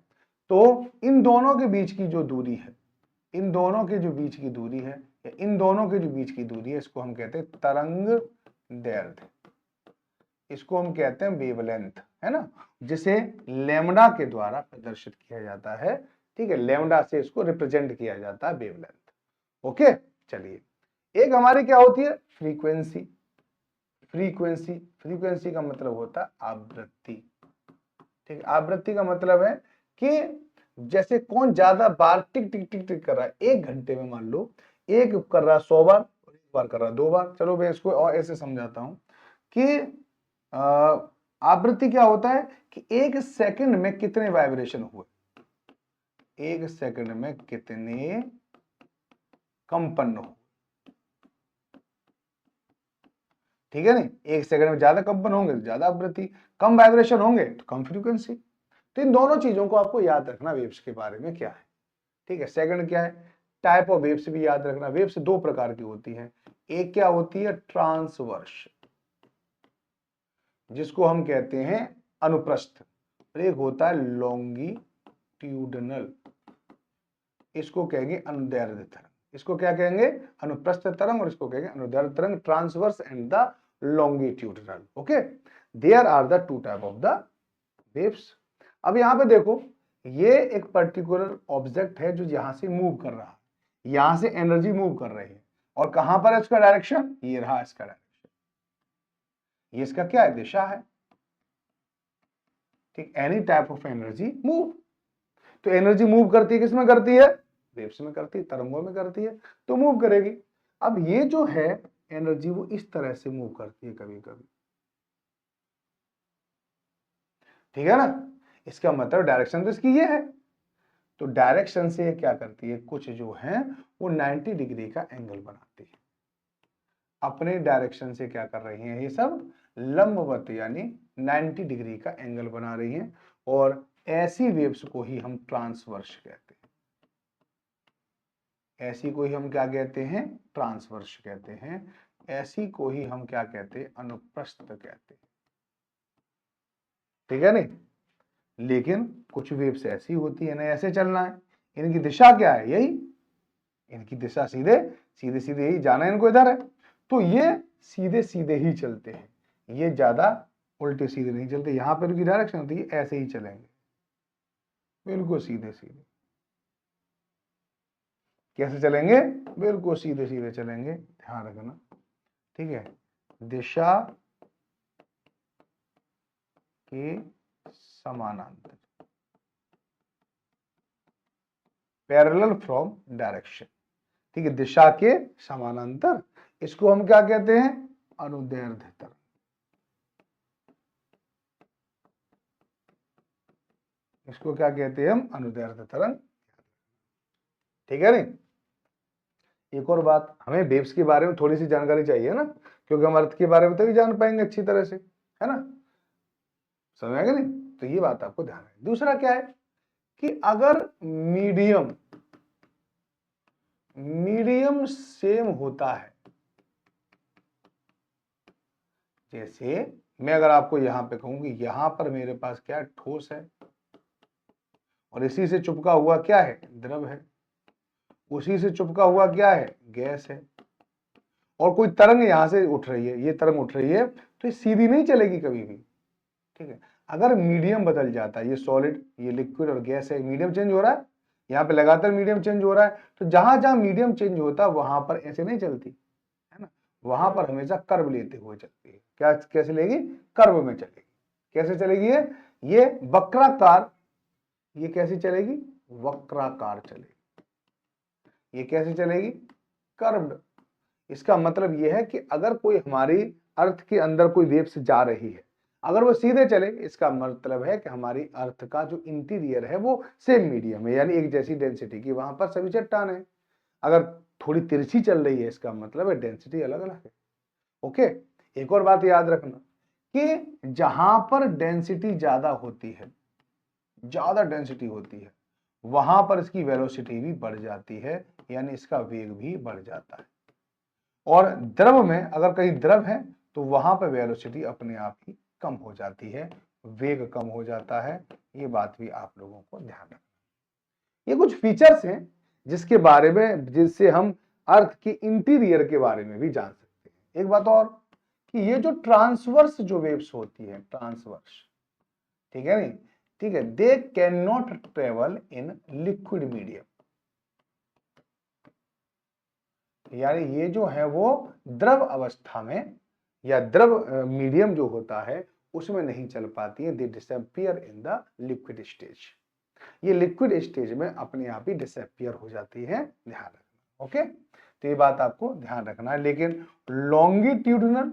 तो इन दोनों के बीच की जो दूरी है, इन दोनों के जो बीच की दूरी है, या इन दोनों के जो बीच की दूरी है, इसको हम कहते हैं तरंग दैर्ध्य। इसको हम कहते हैं वेवलेंथ, है ना, जिसे लैम्डा के द्वारा प्रदर्शित किया जाता है। ठीक है, लैम्डा से इसको रिप्रेजेंट किया जाता है, वेवलेंथ। ओके, चलिए, एक हमारी क्या होती है, फ्रीक्वेंसी। फ्रीक्वेंसी का मतलब होता है आवृत्ति। ठीक है, आवृत्ति का मतलब है कि जैसे कौन ज्यादा बार टिक टिक टिक टिक कर रहा है, 1 घंटे में मान लो एक कर रहा है 100 बार और 1 बार कर रहा है 2 बार। चलो मैं इसको और ऐसे समझाता हूं कि आवृत्ति क्या होता है कि 1 सेकंड में कितने वाइब्रेशन हुए, 1 सेकंड में कितने कंपन हो, ठीक है नहीं। 1 सेकंड में ज्यादा कंपन होंगे तो ज्यादा आवृत्ति, कम वाइब्रेशन होंगे तो कम फ्रीक्वेंसी। तो इन दोनों चीजों को आपको याद रखना वेव्स के बारे में क्या है, ठीक है। सेकंड क्या है, टाइप ऑफ वेव्स भी याद रखना। वेव्स 2 प्रकार की होती है, एक क्या होती है ट्रांसवर्स, जिसको हम कहते हैं अनुप्रस्थ, और एक होता है लॉन्गिट्यूडनल, इसको कहेंगे अनुदैर्ध्य तरंग। इसको क्या कहेंगे, अनुप्रस्थ तरंग, और इसको कहेंगे अनुदैर्ध्य तरंग, transverse and the longitudinal. Okay, there are the 2 type of the waves. अब यहां पे देखो, ये एक पर्टिकुलर ऑब्जेक्ट है जो यहां से मूव कर रहा है, यहां से एनर्जी मूव कर रही है, और कहां पर है इसका डायरेक्शन, ये रहा इसका डायरेक्शन, ये इसका क्या है, दिशा है, ठीक। Any type of energy move, तो एनर्जी मूव करती है, किसमें करती है, वेव्स में करती है, तरंगों में करती है, तो मूव करेगी। अब ये जो है एनर्जी वो इस तरह से मूव करती है कभी कभी, ठीक है ना। इसका मतलब डायरेक्शन तो इसकी ये है, तो डायरेक्शन से ये क्या करती है, कुछ जो है वो 90 डिग्री का एंगल बनाती है, अपने डायरेक्शन से क्या कर रही हैं ये सब, लंबवत यानी 90 डिग्री का एंगल बना रही हैं, और ऐसी वेव्स को ही हम ट्रांसवर्स कहते हैं, ऐसी को ही हम क्या कहते हैं, ट्रांसवर्स कहते हैं, ऐसी को ही हम क्या कहते हैं, अनुप्रस्थ कहते हैं, ठीक है नहीं। लेकिन कुछ वेव्स ऐसी होती है ना, ऐसे चलना है, इनकी दिशा क्या है, यही, इनकी दिशा सीधे सीधे सीधे ही जाना है इनको, इधर है, तो ये सीधे सीधे ही चलते हैं, ये ज्यादा उल्टे सीधे नहीं चलते। यहां पर इनकी डायरेक्शन होती है, ऐसे ही चलेंगे बिल्कुल सीधे सीधे। कैसे चलेंगे, बिल्कुल सीधे सीधे चलेंगे, ध्यान रखना, ठीक है। दिशा के समानांतर, पैरेलल फ्रॉम डायरेक्शन, ठीक है, दिशा के समानांतर, इसको हम क्या कहते हैं, अनुदैर्ध्य तरंग, इसको क्या कहते हैं हम, अनुदैर्ध्य तरंग, ठीक है नहीं। एक और बात, हमें वेव्स के बारे में थोड़ी सी जानकारी चाहिए ना, क्योंकि हम अर्थ के बारे में तभी जान पाएंगे अच्छी तरह से, है ना, समझ आएगा नहीं। तो ये बात आपको ध्यान है। दूसरा क्या है कि अगर मीडियम मीडियम सेम होता है, जैसे मैं अगर आपको यहां पे कहूं कि यहां पर मेरे पास क्या ठोस है, और इसी से चिपका हुआ क्या है, द्रव है, उसी से चिपका हुआ क्या है, गैस है, और कोई तरंग यहां से उठ रही है, ये तरंग उठ रही है, तो ये सीधी नहीं चलेगी कभी भी, ठीक है। अगर मीडियम बदल जाता है, ये सॉलिड, ये लिक्विड और गैस है, मीडियम चेंज हो रहा है, यहाँ पे लगातार मीडियम चेंज हो रहा है, तो जहां जहां मीडियम चेंज होता है वहां पर ऐसे नहीं चलती, है ना, वहां पर हमेशा कर्व लेते हुए चलती है। क्या कैसे लेगी, कर्व में चलेगी। कैसे चलेगी ये वक्राकार, ये कैसी चलेगी, वक्राकार चलेगी, ये कैसे चलेगी, कर्व्ड। इसका मतलब यह है कि अगर कोई हमारी अर्थ के अंदर कोई वेव से जा रही है, अगर वो सीधे चले, इसका मतलब है कि हमारी अर्थ का जो इंटीरियर है वो सेम मीडियम है, यानी एक जैसी डेंसिटी की, वहां पर सभी चट्टान है। अगर थोड़ी तिरछी चल रही है, इसका मतलब है डेंसिटी अलग अलग है। ओके, एक और बात याद रखना कि जहां पर डेंसिटी ज्यादा होती है, ज्यादा डेंसिटी होती है, वहां पर इसकी वेलोसिटी भी बढ़ जाती है, यानी इसका वेग भी बढ़ जाता है। और द्रव में अगर कहीं द्रव है तो वहां पर वेलोसिटी अपने आप ही कम हो जाती है, वेग कम हो जाता है। ये बात भी आप लोगों को ध्यान रखना। ये कुछ फीचर्स हैं जिसके बारे में, जिससे हम अर्थ के इंटीरियर के बारे में भी जान सकते हैं। एक बात और कि ये जो ट्रांसवर्स जो वेव्स होती है, ट्रांसवर्स, ठीक है नहीं, ठीक है, they can not travel in liquid medium, यानी ये जो है वो द्रव अवस्था में या द्रव मीडियम जो होता है उसमें नहीं चल पाती है, दे disappear in the liquid stage. ये लिक्विड स्टेज में अपने आप ही डिसअपियर हो जाती है, ध्यान रखना। ओके, तो ये बात आपको ध्यान रखना है। लेकिन लॉन्गिट्यूडनल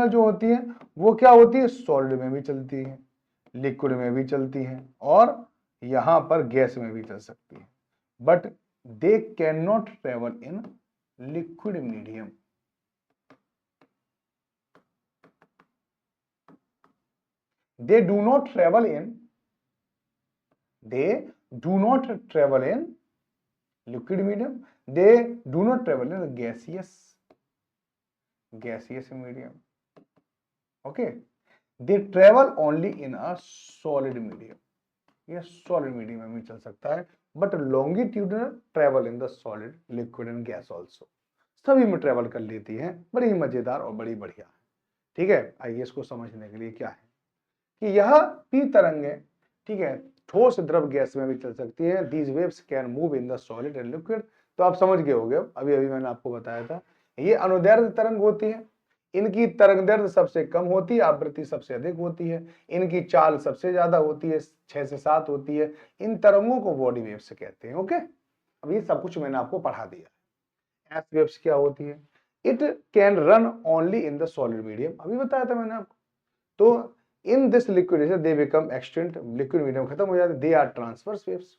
जो होती है वो क्या होती है, सॉलिड में भी चलती है, लिक्विड में भी चलती है और यहां पर गैस में भी चल सकती है, but they can not travel in liquid medium. They do not travel in liquid medium. They do not travel in the gaseous medium. Okay, they travel only in a solid medium. ये solid medium में भी चल सकता है, but longitudinal travel in the solid, liquid and gas also. सभी में travel कर लेती हैं, बड़ी मजेदार और बड़ी बढ़िया है। ठीक है, आइए इसको समझने के लिए क्या है कि यह पी तरंगे, ठीक है, ठोस द्रव गैस में भी चल सकती है। These waves can move in the solid and liquid. तो आप समझ गए होंगे, अभी अभी मैंने आपको बताया था, ये अनुदैर्ध्य तरंग होती है। इनकी तरंग दैर्ध्य सबसे कम होती है, आवृत्ति सबसे अधिक होती है, इनकी चाल सबसे ज्यादा होती है, 6 से 7 होती है। इन तरंगों को बॉडी वेव्स कहते हैं। ओके, अब ये सब कुछ मैंने आपको पढ़ा दिया। एस वेव्स क्या होती है, it can run only in the solid medium, अभी बताया था मैंने आपको। तो in this liquidation they become extinct, liquid medium खत्म हो जाते, they are transverse waves,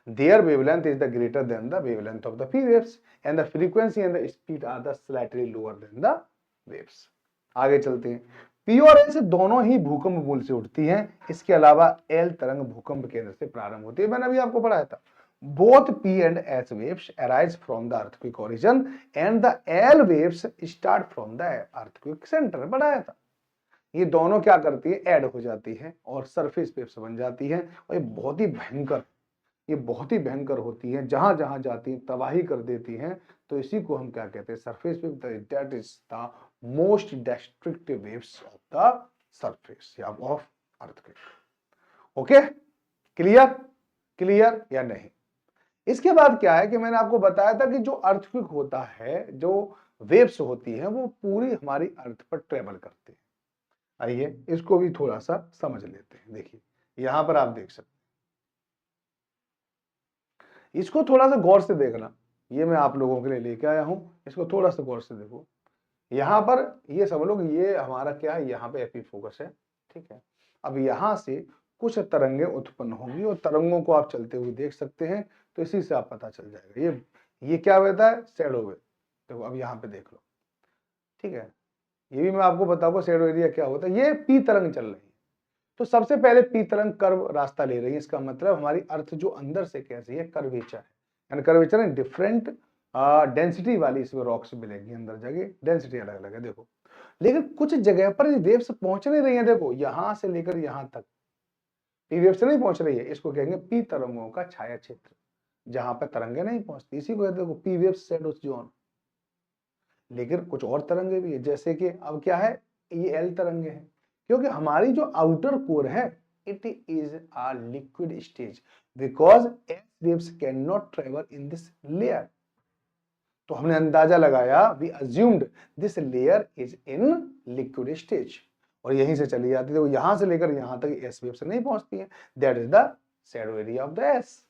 their wavelength is the greater than the wavelength of the P waves and the frequency and the speed are the slightly lower than the waves। आगे चलते हैं, P और S दोनों ही भूकंप मूल से उठती हैं, इसके अलावा L तरंग भूकंप केंद्र से प्रारंभ होती है, मैंने अभी आपको पढ़ाया था। Both P and S waves arise from the earthquake origin and the L waves start from the earthquake center, पढ़ाया था। ये दोनों क्या करती है, ऐड हो जाती है और सरफेस वेव्स बन जाती है, और ये बहुत ही भयंकर होती है, जहां जहां जाती है तबाही कर देती हैं। तो इसी को हम क्या कहते हैं, surface wave, that is the most destructive waves of the surface या ऑफ अर्थक्वेक। ओके, क्लियर या नहीं। इसके बाद क्या है कि मैंने आपको बताया था कि जो अर्थक्वेक होता है, जो वेव्स होती है, वो पूरी हमारी अर्थ पर ट्रेवल करती है। आइए इसको भी थोड़ा सा समझ लेते हैं। देखिए यहां पर आप देख सकते हैं, इसको थोड़ा सा गौर से देखना, ये मैं आप लोगों के लिए लेके आया हूं, इसको थोड़ा सा गौर से देखो। यहां पर ये सब लोग, ये हमारा क्या है, यहाँ पे एपी फोकस है, ठीक है। अब यहां से कुछ तरंगे उत्पन्न होंगी और तरंगों को आप चलते हुए देख सकते हैं, तो इसी से आप पता चल जाएगा। ये क्या होता है, शैडो वेव। देखो अब यहाँ पे देख लो, ठीक है, ये भी मैं आपको बताऊंगा शैडो एरिया क्या होता है। ये पी तरंग चल रही है, तो सबसे पहले पी तरंग कर्व रास्ता ले रही है, इसका मतलब हमारी अर्थ जो अंदर से कैसी है, कर्वेचर है, यानी कर्वेचर है, डिफरेंट डेंसिटी वाली इसमें रॉक्स मिलेगी, अंदर जगह डेंसिटी अलग अलग है। देखो लेकिन कुछ जगह पर वेव्स पहुंच नहीं रही है, देखो यहां से लेकर यहां तक पी वेव से नहीं पहुंच रही है, इसको कहेंगे पी तरंगों का छाया क्षेत्र, जहां पर तरंगे नहीं पहुंचती, इसी को कहते हैं पी वेव शैडो जोन। लेकिन कुछ और तरंगे भी है, जैसे कि अब क्या है, ये एल तरंगे हैं, क्योंकि हमारी जो आउटर कोर है, it is a liquid stage, because S waves can not travel in this layer. तो हमने अंदाजा लगाया, we assumed this layer is in liquid stage, और यहीं से चली जाती है, तो यहां से लेकर यहां तक एस वेव्स नहीं पहुंचती है, that is the shadow area of the S.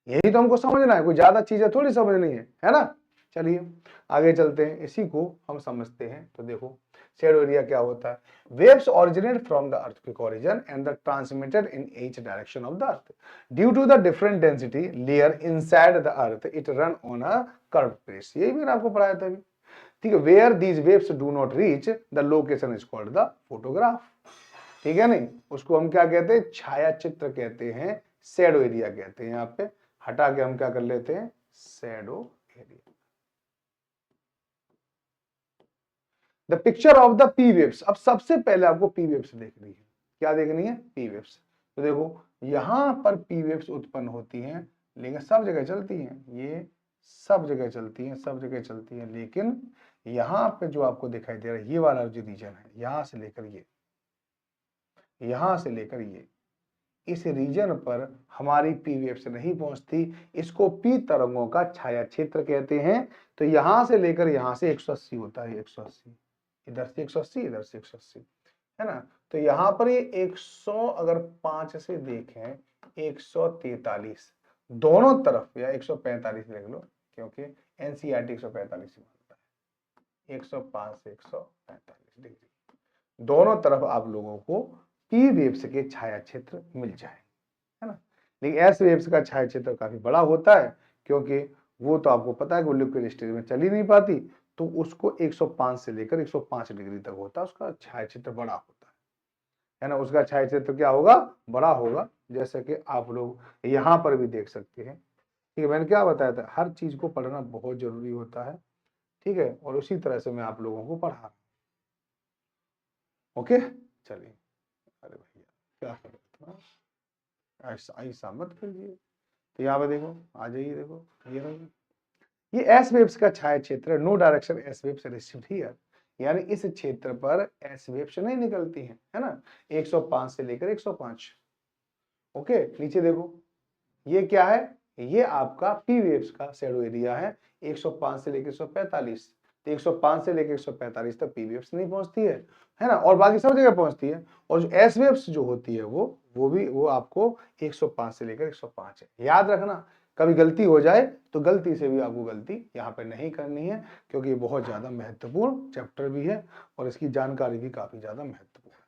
यही तो हमको समझना है, कोई ज्यादा चीजें थोड़ी समझनी है ना। चलिए आगे चलते हैं, इसी को हम समझते हैं। तो देखो शैडो एरिया क्या होता है, waves originate from the earthquake origin and the transmitted in each direction of the earth due to the different density layer inside the earth, it run on a curve place. यही मैंने आपको पढ़ाया था अभी, ठीक है। Where these waves do not reach the location is called the photograph, ठीक है नहीं, उसको हम क्या कहते हैं, छाया चित्र कहते हैं, शैडो एरिया कहते हैं। यहाँ पे हटा के हम क्या कर लेते हैं, shadow area. The picture of the P waves, अब सबसे पहले आपको पी वेव्स देखनी है, क्या देखनी है, पी वेव्स। तो देखो यहां पर पी वेव्स उत्पन्न होती हैं, लेकिन सब जगह चलती हैं, ये सब जगह चलती हैं, सब जगह चलती हैं, लेकिन यहां पे जो आपको दिखाई दे रहा है, ये वाला जो रीजन है, यहां से लेकर ये, यहां से लेकर ये, इस रीजन पर हमारी पी वेव्स नहीं पहुंचती, इसको पी तरंगों का छाया क्षेत्र कहते हैं। तो यहां से लेकर यहां से 180 होता है, 180, इधर से 180, इधर से 180, है ना। तो यहां पर ये 100 अगर 5 से देखें 143 दोनों तरफ, या 145 लिख लो क्योंकि एनसीईआरटी 145 मानता है, 105 से 145 डिग्री दोनों तरफ आप लोगों को पी वेव्स के छाया क्षेत्र मिल जाए, है ना। लेकिन एस वेव्स का छाया क्षेत्र काफी बड़ा होता है, क्योंकि वो तो आपको पता है कि वो लिक्विड स्टेज में चल ही नहीं पाती, तो उसको 105 से लेकर 105 डिग्री तक होता है, उसका छाया क्षेत्र बड़ा होता है ना। उसका छाया क्षेत्र क्या होगा, बड़ा होगा। जैसे कि आप लोग यहां पर भी देख सकते हैं, ठीक है। मैंने क्या बताया था, हर चीज को पढ़ना बहुत जरूरी होता है, ठीक है, और उसी तरह से मैं आप लोगों को पढ़ा रहा हूं। ओके, चलिए। अरे भैया क्या कर रहे थे, ऐसा मत करिए। तो यहाँ पे देखो, आ जाइए, देखो ये एस वेव्स का छाया क्षेत्र, no direction S waves received here, यानी इस क्षेत्र पर एस वेव्स नहीं निकलती हैं, है ना। 105 से लेकर 105। ओके, नीचे देखो ये क्या है, ये आपका पी वेव्स का शैडो एरिया है, 105 से लेकर 145। तो 105 से लेकर 145 तक पी वेव्स नहीं पहुंचती है ना, और बाकी सब जगह पहुंचती है। और जो एस वेव्स जो होती है वो आपको 105 से लेकर 105 है। याद रखना, कभी गलती हो जाए तो गलती से भी आपको गलती यहाँ पे नहीं करनी है, क्योंकि ये बहुत ज्यादा महत्वपूर्ण चैप्टर भी है और इसकी जानकारी भी काफी ज्यादा महत्वपूर्ण है।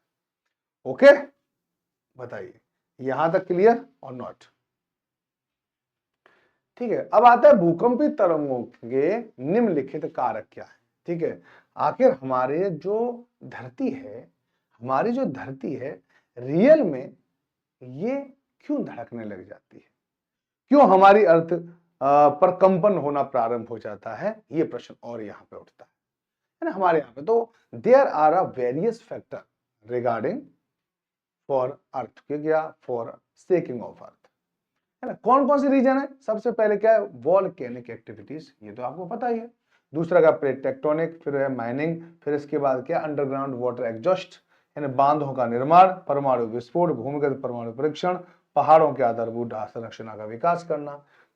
ओके, बताइए यहां तक क्लियर और नॉट? ठीक है, अब आता है भूकंपी तरंगों के निम्नलिखित कारक क्या है। ठीक है, आखिर हमारे जो धरती है, हमारी जो धरती है रियल में ये क्यों धड़कने लग जाती है, क्यों हमारी अर्थ पर कंपन होना प्रारंभ हो जाता है, ये प्रश्न और यहाँ पे उठता है ना हमारे यहाँ पे। तो there are a various factor regarding for earthquake या फॉर शेकिंग ऑफ अर्थ, है ना। कौन कौन सी रीजन है, सबसे पहले क्या है, वॉल्केनिक एक्टिविटीज, ये तो आपको पता ही है। दूसरा का प्लेट टेक्टोनिक, फिर है माइनिंग, फिर इसके बाद क्या, अंडरग्राउंड वाटर एग्जॉस्ट, यानी बांधों का निर्माण, परमाणु विस्फोट, भूमिगत परमाणु परीक्षण, पहाड़ों के आधारभूत संरचना का विकास करना।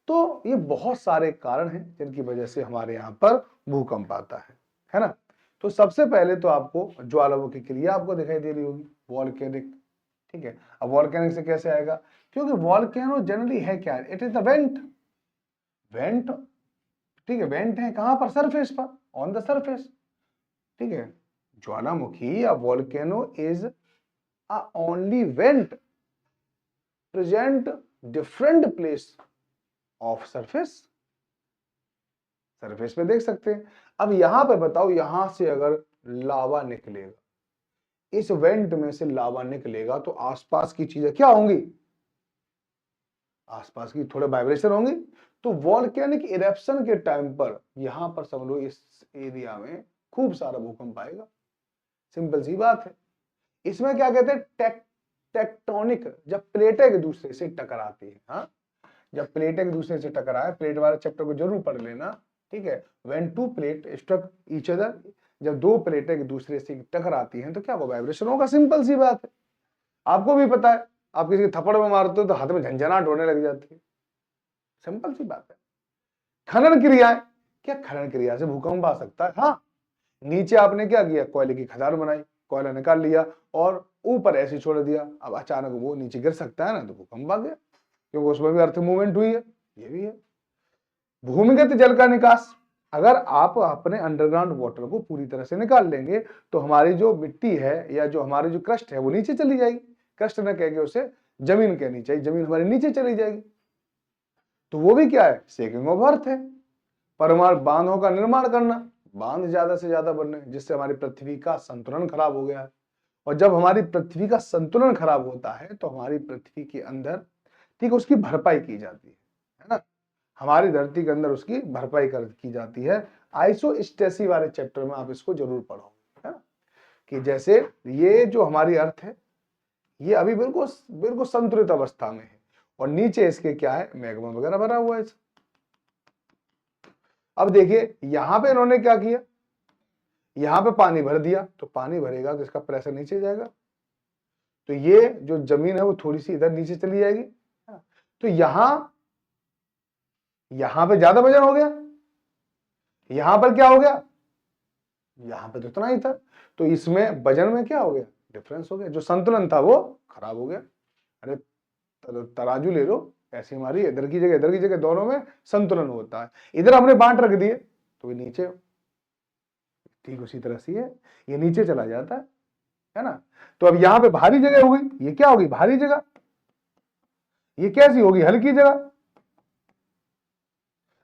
तो ये बहुत सारे कारण हैं जिनकी वजह से हमारे यहाँ पर भूकंप आता है ना। तो सबसे पहले तो आपको ज्वालामुखी क्रिया आपको दिखाई दे रही होगी, वॉल्केनिक। ठीक है, अब वॉल्केनिक से कैसे आएगा, क्योंकि वॉल्केनो जनरली है क्या, it is the went, went, ठीक है, वेंट है कहां पर, सरफेस पर, ऑन द सरफेस। ठीक है, ज्वालामुखी या volcano is a only went present different place of surface, surface पे देख सकते हैं। अब यहां पे बताओ, यहां से अगर लावा निकलेगा, इस वेंट में से लावा निकलेगा, तो आसपास की चीजें क्या होंगी, आसपास की थोड़े वाइब्रेशन होंगे। तो वॉल्केनिक इरेप्शन के टाइम पर यहां पर समझ लो इस एरिया में खूब सारा भूकंप आएगा, सिंपल सी बात है। इसमें क्या कहते हैं, टेक्टोनिक, जब प्लेटें एक दूसरे से टकराती है, हाँ, जब प्लेटें एक दूसरे से टकराए, प्लेट वाले चैप्टर को जरूर पढ़ लेना। ठीक है, when two plate struck each other, जब दो प्लेटें एक दूसरे से टकराती हैं तो क्या वो वाइब्रेशन होगा, सिंपल सी बात है। आपको भी पता है, आप किसी के थप्पड़ में मारते हो तो हाथ में झंझनाहट होने लग जाती है, सिंपल सी बात है। खनन क्रिया, क्या खनन क्रिया से भूकंप आ सकता है, हाँ। नीचे आपने क्या किया, कोयले की खदान बनाई, कोयला निकाल लिया और ऊपर ऐसे छोड़ दिया, अब अचानक वो नीचे गिर सकता है ना, तो भूकंप आ गया, क्योंकि उसमें भी अर्थ मूवमेंट हुई है, ये भी है। भूमिगत जल का निकास, अगर आप अपने अंडरग्राउंड वाटर को पूरी तरह से निकाल लेंगे तो हमारी जो मिट्टी है या जो हमारी जो क्रस्ट है वो नीचे चली जाएगी, क्रस्ट न कहेंगे उसे, जमीन कहनी चाहिए, जमीन हमारी नीचे चली जाएगी। तो वो भी क्या है, शेकिंग ऑफ अर्थ है। परमाणु बांधों का निर्माण करना, बांध ज्यादा से ज्यादा बनने, जिससे हमारी पृथ्वी का संतुलन खराब हो गया है। और जब हमारी पृथ्वी का संतुलन खराब होता है तो हमारी पृथ्वी के अंदर, ठीक, उसकी भरपाई की जाती है ना, हमारी धरती के अंदर उसकी भरपाई की जाती है। आइसोस्टेसी वाले चैप्टर में आप इसको जरूर पढ़ो, है ना, कि जैसे ये जो हमारी अर्थ है ये अभी बिल्कुल बिल्कुल संतुलित अवस्था में है, और नीचे इसके क्या है, मैग्मा वगैरह भरा हुआ है। अब देखिए यहां पे इन्होंने क्या किया, यहां पे पानी भर दिया, तो पानी भरेगा तो इसका प्रेशर नीचे जाएगा, तो ये जो जमीन है वो थोड़ी सी इधर नीचे चली जाएगी। तो यहां पे ज्यादा वजन हो गया, यहां पर क्या हो गया, यहां पे तो इतना ही था, तो इसमें वजन में क्या हो गया, डिफरेंस हो गया, जो संतुलन था वो खराब हो गया। अरे तराजू ले लो, ऐसे हमारी इधर की जगह दोनों में संतुलन होता है, इधर हमने बांट रख दिए तो ये नीचे, ठीक उसी तरह से ये नीचे चला जाता है ना। तो अब यहां पे भारी जगह हो गई, ये क्या होगी, भारी जगह, ये कैसी होगी, हल्की जगह।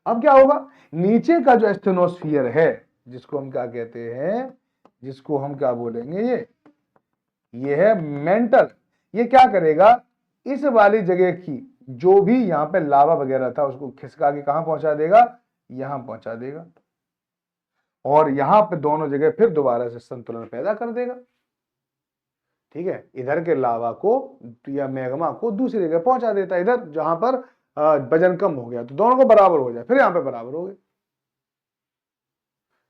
अब क्या होगा, नीचे का जो एस्टेनोस्फियर है, जिसको हम क्या कहते हैं, जिसको हम क्या बोलेंगे, ये है मेंटल। ये क्या करेगा, इस वाली जगह की जो भी यहां पे लावा वगैरह था उसको खिसका के कहां पहुंचा देगा, यहां पहुंचा देगा, और यहां पे दोनों जगह फिर दोबारा से संतुलन पैदा कर देगा। ठीक है, इधर के लावा को या मैग्मा को दूसरी जगह पहुंचा देता है, इधर जहां पर वजन कम हो गया तो दोनों को बराबर हो जाए, फिर यहां पे बराबर हो गए।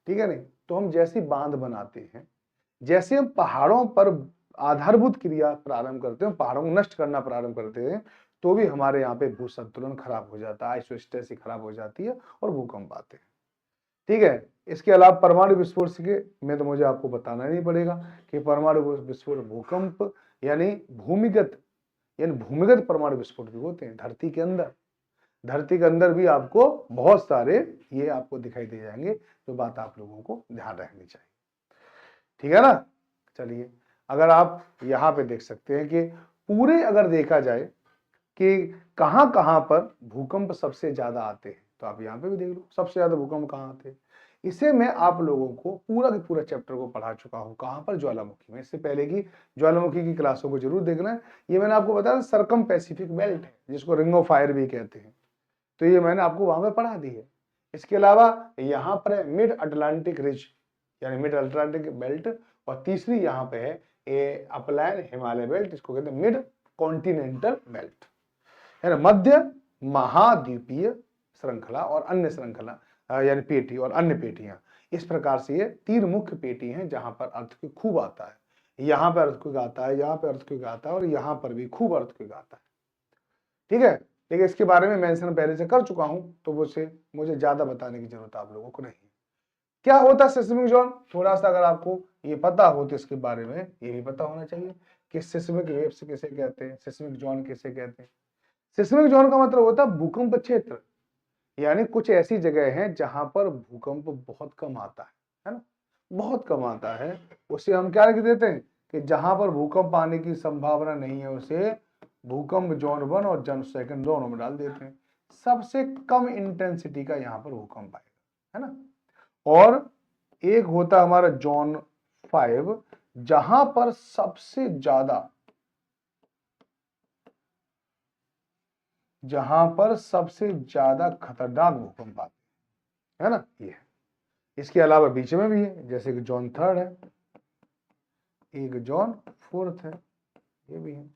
ठीक है, नहीं तो हम जैसी बांध बनाते हैं, जैसे हम पहाड़ों पर आधारभूत क्रिया प्रारंभ करते हैं, पहाड़ों को नष्ट करना प्रारंभ करते हैं, तो भी हमारे यहाँ पे भू संतुलन खराब हो जाता है, आइसोस्टेसिस खराब हो जाती है और भूकंप आते हैं। ठीक है, इसके अलावा परमाणु विस्फोट में तो मुझे आपको बताना नहीं पड़ेगा कि परमाणु विस्फोट भूकंप यानी भूमिगत परमाणु विस्फोट भी होते हैं धरती के अंदर। धरती के अंदर भी आपको बहुत सारे ये आपको दिखाई दे जाएंगे, जो बात आप लोगों को ध्यान रखनी चाहिए। ठीक है ना। चलिए, अगर आप यहाँ पे देख सकते हैं कि पूरे अगर देखा जाए कि कहां कहां पर भूकंप सबसे ज्यादा आते हैं, तो आप यहाँ पे भी देख लो सबसे ज्यादा भूकंप कहां आते हैं। इसे मैं आप लोगों को पूरा के पूरा चैप्टर को पढ़ा चुका हूं, कहां पर, ज्वालामुखी में। इससे पहले की ज्वालामुखी की क्लासों को जरूर देखना है। ये मैंने आपको बताया सरकम पैसिफिक बेल्ट है, जिसको रिंग ऑफ फायर भी कहते हैं, तो ये मैंने आपको वहां पे पढ़ा दी है। इसके अलावा यहाँ पर है मिड अटलांटिक रिज यानी मिड अटलांटिक बेल्ट, और तीसरी यहाँ पे है अपलायन हिमालय बेल्ट, इसको कहते हैं मिड कॉन्टिनेंटल बेल्ट, है ना, मध्य महाद्वीपीय श्रृंखला और अन्य श्रृंखला यानी पेटी और अन्य पेटियां। इस प्रकार से ये तीन मुख्य पेटी हैं जहां पर अर्थक्वेक खूब आता है। यहाँ पे अर्थक्वेक आता है, यहाँ पे अर्थक्वेक आता है, और यहाँ पर भी खूब अर्थक्वेक आता है। ठीक है, लेकिन इसके बारे में मेंशन पहले से कर चुका हूं, तो मुझे ज्यादा बताने की जरूरत आप लोगों को नहीं है। क्या होता है सिस्मिक जोन, थोड़ा सा अगर आपको ये पता हो तो इसके बारे में ये भी पता होना चाहिए कि सिस्मिक वेव्स किसे कहते हैं, सिस्मिक जोन किसे कहते हैं। सिस्मिक जोन का मतलब होता है भूकंप क्षेत्र, यानी कुछ ऐसी जगह है जहां पर भूकंप बहुत कम आता है ना, बहुत कम आता है। उसे हम क्या लिख देते हैं कि जहां पर भूकंप आने की संभावना नहीं है, उसे भूकंप जोन 1 और जोन 2 दोनों में डाल देते हैं। सबसे कम इंटेंसिटी का यहाँ पर भूकंप आएगा, है ना। और एक होता है हमारा जोन 5, जहां पर सबसे ज्यादा खतरनाक भूकंप आते हैं, है ना। ये है, इसके अलावा बीच में भी है, जैसे कि जोन 3 है, एक जोन 4 है, ये भी है।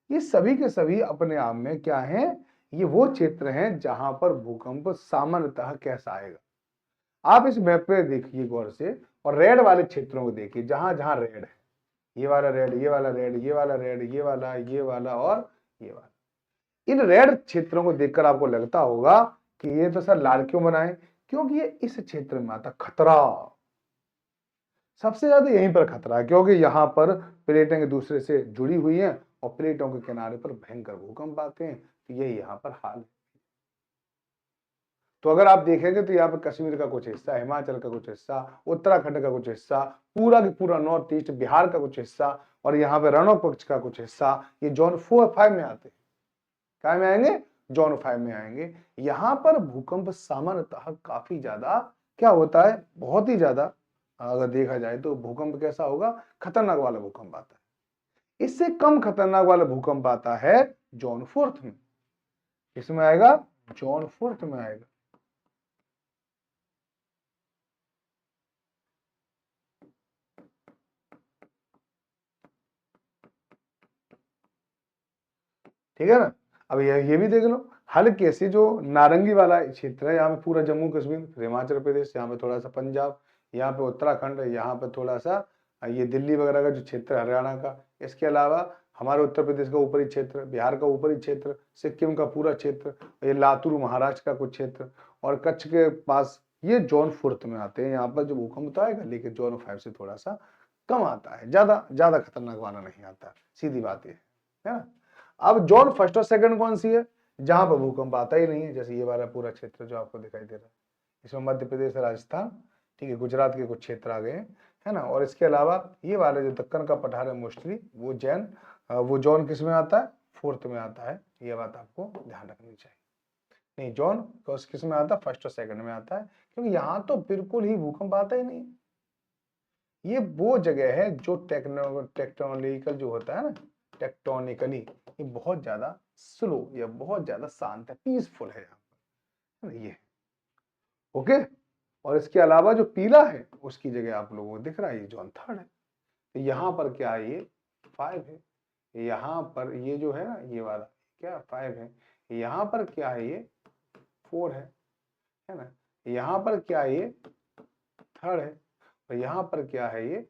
ये सभी के सभी अपने आप में क्या है, ये वो क्षेत्र हैं जहां पर भूकंप सामान्यतः कैसा आएगा। आप इस मैप पे देखिए गौर से, और रेड वाले क्षेत्रों को देखिए, जहां जहां रेड है, ये वाला रेड, ये वाला रेड, ये वाला रेड, ये वाला, ये वाला और ये वाला। इन रेड क्षेत्रों को देखकर आपको लगता होगा कि ये तो सर लाल क्यों बनाए, क्योंकि ये इस क्षेत्र में आता खतरा, सबसे ज्यादा यहीं पर खतरा है, क्योंकि यहां पर प्लेटें एक दूसरे से जुड़ी हुई हैं और प्लेटों के किनारे पर भयंकर भूकंप आते हैं, तो यही यहाँ पर हाल है। तो अगर आप देखेंगे तो यहाँ पर कश्मीर का कुछ हिस्सा, हिमाचल का कुछ हिस्सा, उत्तराखंड का कुछ हिस्सा, पूरा का पूरा नॉर्थ ईस्ट बिहार का कुछ हिस्सा, और यहाँ पे रण ऑफ कच्छ का कुछ हिस्सा, ये जोन 4-5 में आते हैं। क्या में आएंगे, जोन 5 में आएंगे। यहाँ पर भूकंप सामान्यतः काफी ज्यादा क्या होता है, बहुत ही ज्यादा, अगर देखा जाए तो भूकंप कैसा होगा, खतरनाक वाला भूकंप आता है। इससे कम खतरनाक वाला भूकंप आता है जोन 4 में। इसमें आएगा, जोन 4 में आएगा। ठीक है ना। अब ये भी देख लो, हल्के से जो नारंगी वाला क्षेत्र है, यहाँ पे पूरा जम्मू कश्मीर, हिमाचल प्रदेश, यहाँ पे थोड़ा सा पंजाब, यहाँ पे उत्तराखंड, यहाँ पे थोड़ा सा ये दिल्ली वगैरह का जो क्षेत्र है हरियाणा का। इसके अलावा हमारे उत्तर प्रदेश का ऊपरी क्षेत्र, बिहार का ऊपरी क्षेत्र, सिक्किम का पूरा क्षेत्र, ये लातूर महाराष्ट्र का कुछ क्षेत्र, और कच्छ के पास, ये जोन 4 में आते हैं। यहाँ पर जो भूकंप तो आएगा, लेकिन जोन 5 से थोड़ा सा कम आता है, ज्यादा खतरनाक वाला नहीं आता, सीधी बात ये है ना। अब जोन फर्स्ट और सेकंड कौन सी है, जहां पर भूकंप आता ही नहीं है, जैसे ये वाला पूरा क्षेत्र जो आपको दिखाई दे रहा है, इसमें मध्य प्रदेश, राजस्थान, ठीक है, गुजरात के कुछ क्षेत्र आ गए है ना। और इसके अलावा ये वाले जो दक्कन का पठार है मोस्टली वो जोन किस में आता है, फोर्थ में आता है, ये बात आपको ध्यान रखनी चाहिए। नहीं, जोन किस में आता है, फर्स्ट और सेकंड में आता है, क्योंकि यहाँ तो बिल्कुल ही भूकंप आता ही नहीं। ये वो जगह है जो टेक्टोनिकल जो होता है ना, टेक्टोनिकली ये बहुत ज्यादा स्लो या बहुत ज्यादा शांत है, पीसफुल है यहाँ पर, ये ओके। और इसके अलावा जो पीला है उसकी जगह आप लोगों को दिख रहा है ये जोन थर्ड है। तो यहाँ पर क्या है, ये 5 है, यहाँ पर ये जो है ना ये वाला क्या 5 है, यहाँ पर क्या है ये 4 है ना, यहाँ पर क्या है ये थर्ड है, और यहाँ पर क्या है ये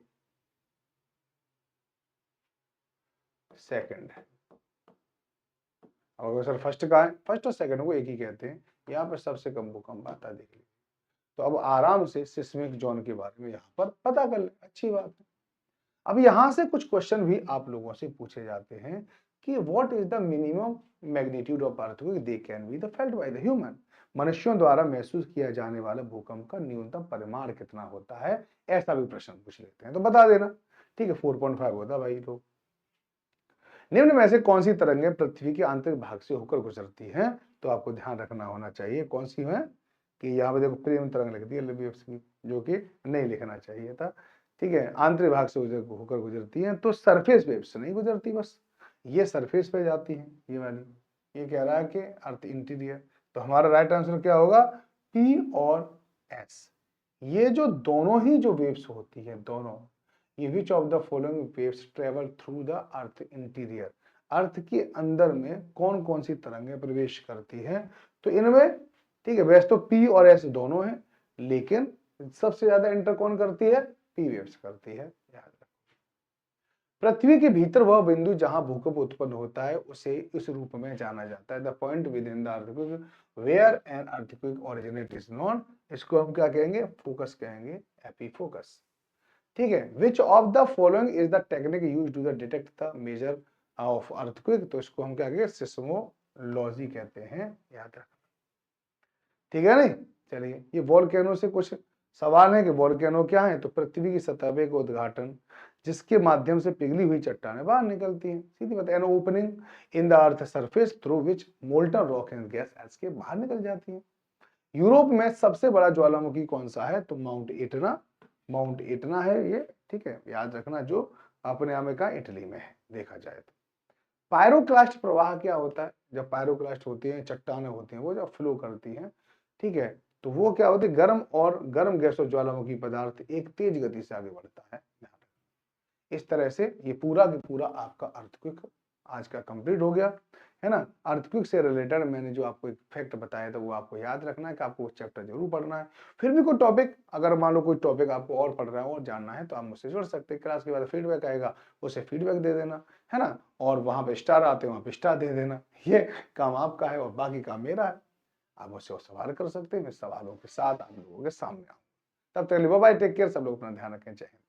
सेकंड है। और सर फर्स्ट का है, फर्स्ट और सेकंड को एक ही कहते हैं। यहाँ पर सबसे कम भूकंप आता है, देख लीजिए। तो अब आराम से सिस्मिक जोन के बारे में यहाँ पर पता कर ले, अच्छी बात है। अब यहां से कुछ क्वेश्चन भी आप लोगों से पूछे जाते हैं कि what is the minimum magnitude of earthquake they can be the felt by the human, मनुष्यों द्वारा महसूस किया जाने वाला भूकंप का न्यूनतम परिमाण कितना होता है, ऐसा भी प्रश्न पूछ लेते हैं, तो बता देना, ठीक है 4.5 होता भाई। तो निम्न में से कौन सी तरंगें पृथ्वी के आंतरिक भाग से होकर गुजरती हैं, तो आपको ध्यान रखना होना चाहिए कौन सी है, कि यहाँ पे देखो प्रेम तरंग लिख दी LBFC की, जो कि नहीं लिखना चाहिए था, ठीक है, आंतरिक भाग से होकर गुजरती है, तो सरफेस वेव से नहीं गुजरती, बस ये सरफेस पे जाती है ये वाली, ये कह रहा है कि अर्थ इंटीरियर। तो हमारा राइट आंसर क्या होगा, P और S। ये जो दोनों ही जो वेव्स होती है दोनों, ये which of the following waves travel through the earth interior, earth के अंदर में कौन कौन सी तरंगें प्रवेश करती हैं, तो इनमें ठीक है वैसे तो P और S दोनों हैं, लेकिन सबसे ज्यादा इंटर कौन करती है, P वेव्स करती है, याद रखो। पृथ्वी के भीतर वह बिंदु जहां भूकंप उत्पन्न होता है उसे इस रूप में जाना जाता है, the point within the earthquake where an earthquake originate is known, इसको हम क्या कहेंगे, फोकस कहेंगे, एपीफोकस, ठीक है। Which of the following is the technique used to detect the measure of earthquake, तो इसको हम क्या कहेंगे, सिस्मोलॉजी कहते हैं, याद रखना, ठीक है नहीं। चलिए, ये वोल्केनो से कुछ सवाल है कि वोल्केनो क्या है, तो पृथ्वी की सतह पे एक उद्घाटन जिसके माध्यम से पिघली हुई चट्टानें बाहर निकलती हैं, सीधी बात, an opening in the earth surface through which molten rock and gas escape बाहर निकल जाती है। यूरोप में सबसे बड़ा ज्वालामुखी कौन सा है, तो माउंट इटना है ये, ठीक है, याद रखना, जो अपने अमेरिका इटली में है देखा जाए तो। पायरोक्लास्ट प्रवाह क्या होता है, जब पायरोक्लास्ट होती है, चट्टानें होती हैं वो जब फ्लो करती हैं, ठीक है, तो वो क्या होती है, गर्म गैस और ज्वालामुखी पदार्थ एक तेज गति से आगे बढ़ता है। इस तरह से ये पूरा की पूरा आपका अर्थक्वेक आज का कंप्लीट हो गया है ना। अर्थक्वेक से रिलेटेड मैंने जो आपको एक फैक्ट बताया था वो आपको याद रखना है कि आपको वो चैप्टर जरूर पढ़ना है। फिर भी कोई टॉपिक, अगर मान लो कोई टॉपिक आपको और पढ़ रहा है और जानना है तो आप मुझसे जुड़ सकते हैं। क्लास के बाद फीडबैक आएगा, उसे फीडबैक दे देना है ना, और वहां पे स्टार आते हैं वहां पे स्टार दे देना, ये काम आपका है और बाकी काम मेरा है। आप मुझसे सवाल कर सकते हैं, मैं सवालों के साथ आप लोगों के सामने आऊँ। तब तक बाय बाय, टेक केयर, सब लोग अपना ध्यान रखें, जय हिंद।